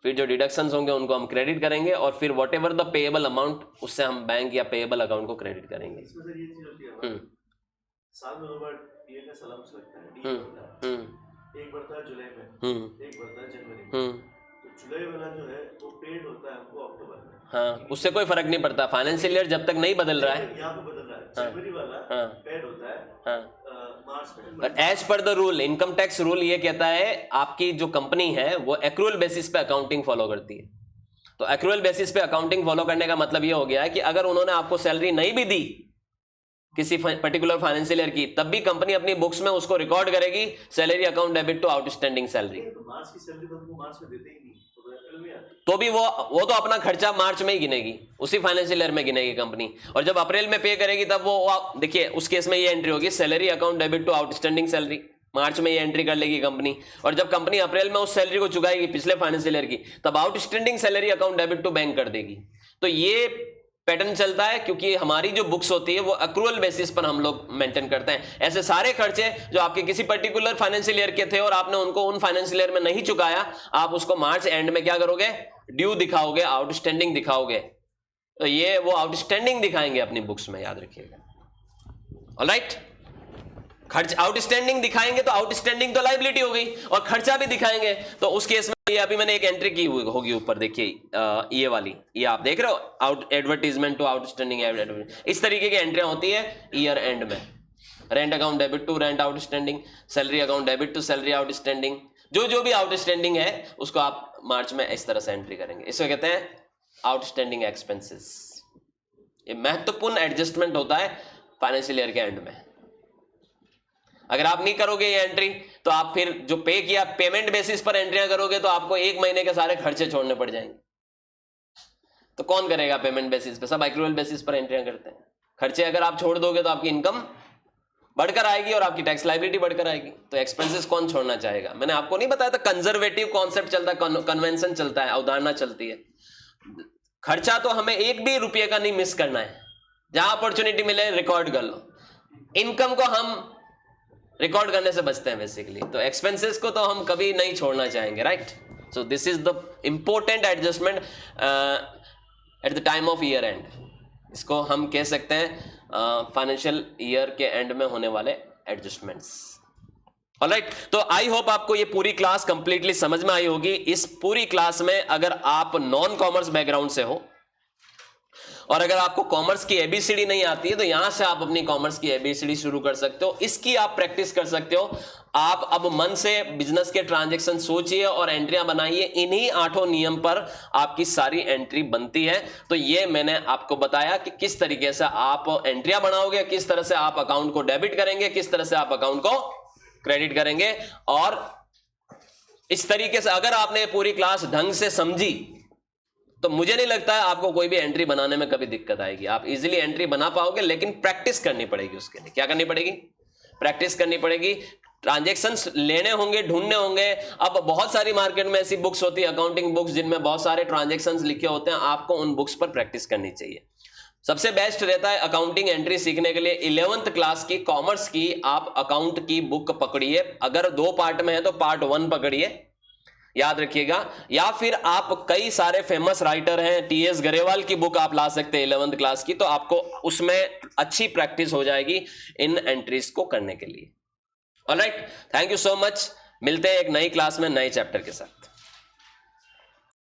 फिर जो डिडक्शंस होंगे उनको हम क्रेडिट करेंगे, और फिर what ever the payable amount उससे हम बैंक या पेएबल अकाउंट को क्रेडिट करेंगे। इसमें सर ये चीज होती है हमारे साल में 2 बार DNS अलाउंस लगता है, DA होता है। एक बढ़ता है जुलाई में, एक बढ़ता है जनवरी में। तो जुलाई वाला जो है वो पेड होता है हमको अक्टूबर में। हाँ, उससे कोई फर्क नहीं पड़ता, फाइनेंशियल ईयर जब तक नहीं बदल रहा है। यहाँ पे बदल रहा है, जनवरी वाला पेड होता है मार्च में। But as per the rule, income tax rule ये कहता है आपकी जो कंपनी है वो एक्रूअल बेसिस पे अकाउंटिंग फॉलो करती है। तो एक्रूअल बेसिस पे अकाउंटिंग फॉलो करने का मतलब ये हो गया है कि अगर उन्होंने आपको सैलरी नहीं भी दी किसी पर्टिकुलर फाइनेंशियल ईयर की, तब भी कंपनी अपनी बुक्स में उसको रिकॉर्ड करेगी salary account debit to outstanding salary. March की सैलरी तो मार्च में देते ही नहीं, तो भी वो तो अपना खर्चा मार्च में ही गिनेगी, उसी फाइनेंशियल ईयर में गिनेगी कंपनी, और जब अप्रैल में पे करेगी तब वो देखिए उस केस में ये एंट्री होगी salary account debit to outstanding salary, March में ये एंट्री कर लेगी कंपनी। और जब कंपनी अप्रैल में उस सैलरी को चुकाएगी पिछले फाइनेंशियल ईयर की, तब outstanding salary account debit to bank कर देगी। तो ये पैटर्न चलता है क्योंकि हमारी जो बुक्स होती है वो एक्रूअल बेसिस पर हम लोग मेंटेन करते हैं। ऐसे सारे खर्चे जो आपके किसी पर्टिकुलर फाइनेंशियल ईयर के थे और आपने उनको उन फाइनेंशियल ईयर में नहीं चुकाया, आप उसको मार्च एंड में क्या करोगे? ड्यू दिखाओगे, आउटस्टैंडिंग दिखाओगे। तो ये वो आउटस्टैंडिंग दिखाएंगे अपनी बुक्स में, याद रखिएगा। ऑलराइट, खर्च आउटस्टैंडिंग दिखाएंगे तो आउटस्टैंडिंग तो लायबिलिटी हो गई, और खर्चा भी दिखाएंगे तो उस केस में ये अभी मैंने एक एंट्री की हुई होगी ऊपर, देखिए ये वाली, ये आप देख रहे हो, out advertisement to outstanding advertisement, इस तरीके की एंट्रियां होती है ईयर एंड में। Rent account debit to rent outstanding, salary account debit to salary outstanding, जो भी आउटस्टैंडिंग है उसको आप मार्च में इस तरह से एंट्री करेंगे। इसको कहते हैं आउटस्टैंडिंग एक्सपेंसेस। ये महत्वपूर्ण एडजस्टमेंट होता है फाइनेंशियल ईयर के एंड में। अगर आप नहीं करोगे ये एंट्री तो आप फिर जो पे किया पेमेंट बेसिस पर एंट्रियां करोगे तो आपको 1 महीने के सारे खर्चे छोड़ने पड़ जाएंगे। तो कौन करेगा पेमेंट बेसिस पे? सब एक्रूअल बेसिस पर एंट्रियां करते हैं। खर्चे अगर आप छोड़ दोगे तो आपकी इनकम बढ़कर आएगी और आपकी टैक्स लायबिलिटी बढ़कर आएगी। तो एक्सपेंसेस कौन छोड़ना चाहेगा? मैंने आपको नहीं बताया था, कंजर्वेटिव कॉन्सेप्ट चलता है, कन्वेंशन चलता है, अवधारणा चलती है। खर्चा तो हमें 1 भी रुपये का नहीं मिस करना है, जहां अपॉर्चुनिटी मिले रिकॉर्ड कर लो। इनकम को हम रिकॉर्ड करने से बचते हैं बेसिकली, तो एक्सपेंसेस को तो हम कभी नहीं छोड़ना चाहेंगे, right? So this is the important adjustment at the time of year and. इसको हम कह सकते हैं फाइनेंशियल ईयर के एंड में होने वाले एडजस्टमेंट्स। ऑलराइट, तो आई होप आपको ये पूरी क्लास कंप्लीटली समझ में आई होगी। इस पूरी क्लास में अगर आप नॉन कॉमर्स बैकग्राउंड से हो और अगर आपको कॉमर्स की एबीसीडी नहीं आती है तो यहां से आप अपनी कॉमर्स की एबीसीडी शुरू कर सकते हो, इसकी आप प्रैक्टिस कर सकते हो। आप अब मन से बिजनेस के ट्रांजैक्शन सोचिए और एंट्रियां बनाइए, इन्हीं 8 नियम पर आपकी सारी एंट्री बनती है। तो ये मैंने आपको बताया कि किस तरीके से आप एंट्रियां बनाओगे, किस तरह से आप अकाउंट को डेबिट करेंगे, किस तरह से आप अकाउंट को क्रेडिट करेंगे। और इस तरीके से अगर आपने पूरी क्लास ढंग से समझी तो मुझे नहीं लगता है आपको कोई भी एंट्री बनाने में कभी दिक्कत आएगी। आप इजीली एंट्री बना पाओगे, लेकिन प्रैक्टिस करनी पड़ेगी। उसके लिए क्या करनी पड़ेगी? प्रैक्टिस करनी पड़ेगी। ट्रांजैक्शंस लेने होंगे, ढूंढने होंगे। अब बहुत सारी मार्केट में ऐसी बुक्स होती है, अकाउंटिंग बुक्स, जिनमें बहुत सारे ट्रांजैक्शंस लिखे होते हैं। आपको उन बुक्स पर प्रैक्टिस करनी चाहिए। सबसे बेस्ट रहता है अकाउंटिंग एंट्री सीखने के लिए 11th क्लास की कॉमर्स की आप अकाउंट की बुक पकड़िए। अगर 2 पार्ट में है तो पार्ट 1 पकड़िए, याद रखिएगा। या फिर आप कई सारे फेमस राइटर हैं, टीएस गरेवाल की बुक आप ला सकते हैं 11th क्लास की, तो आपको उसमें अच्छी प्रैक्टिस हो जाएगी इन एंट्रीज को करने के लिए। Alright, thank you so much. मिलते हैं एक नई क्लास में नए चैप्टर के साथ।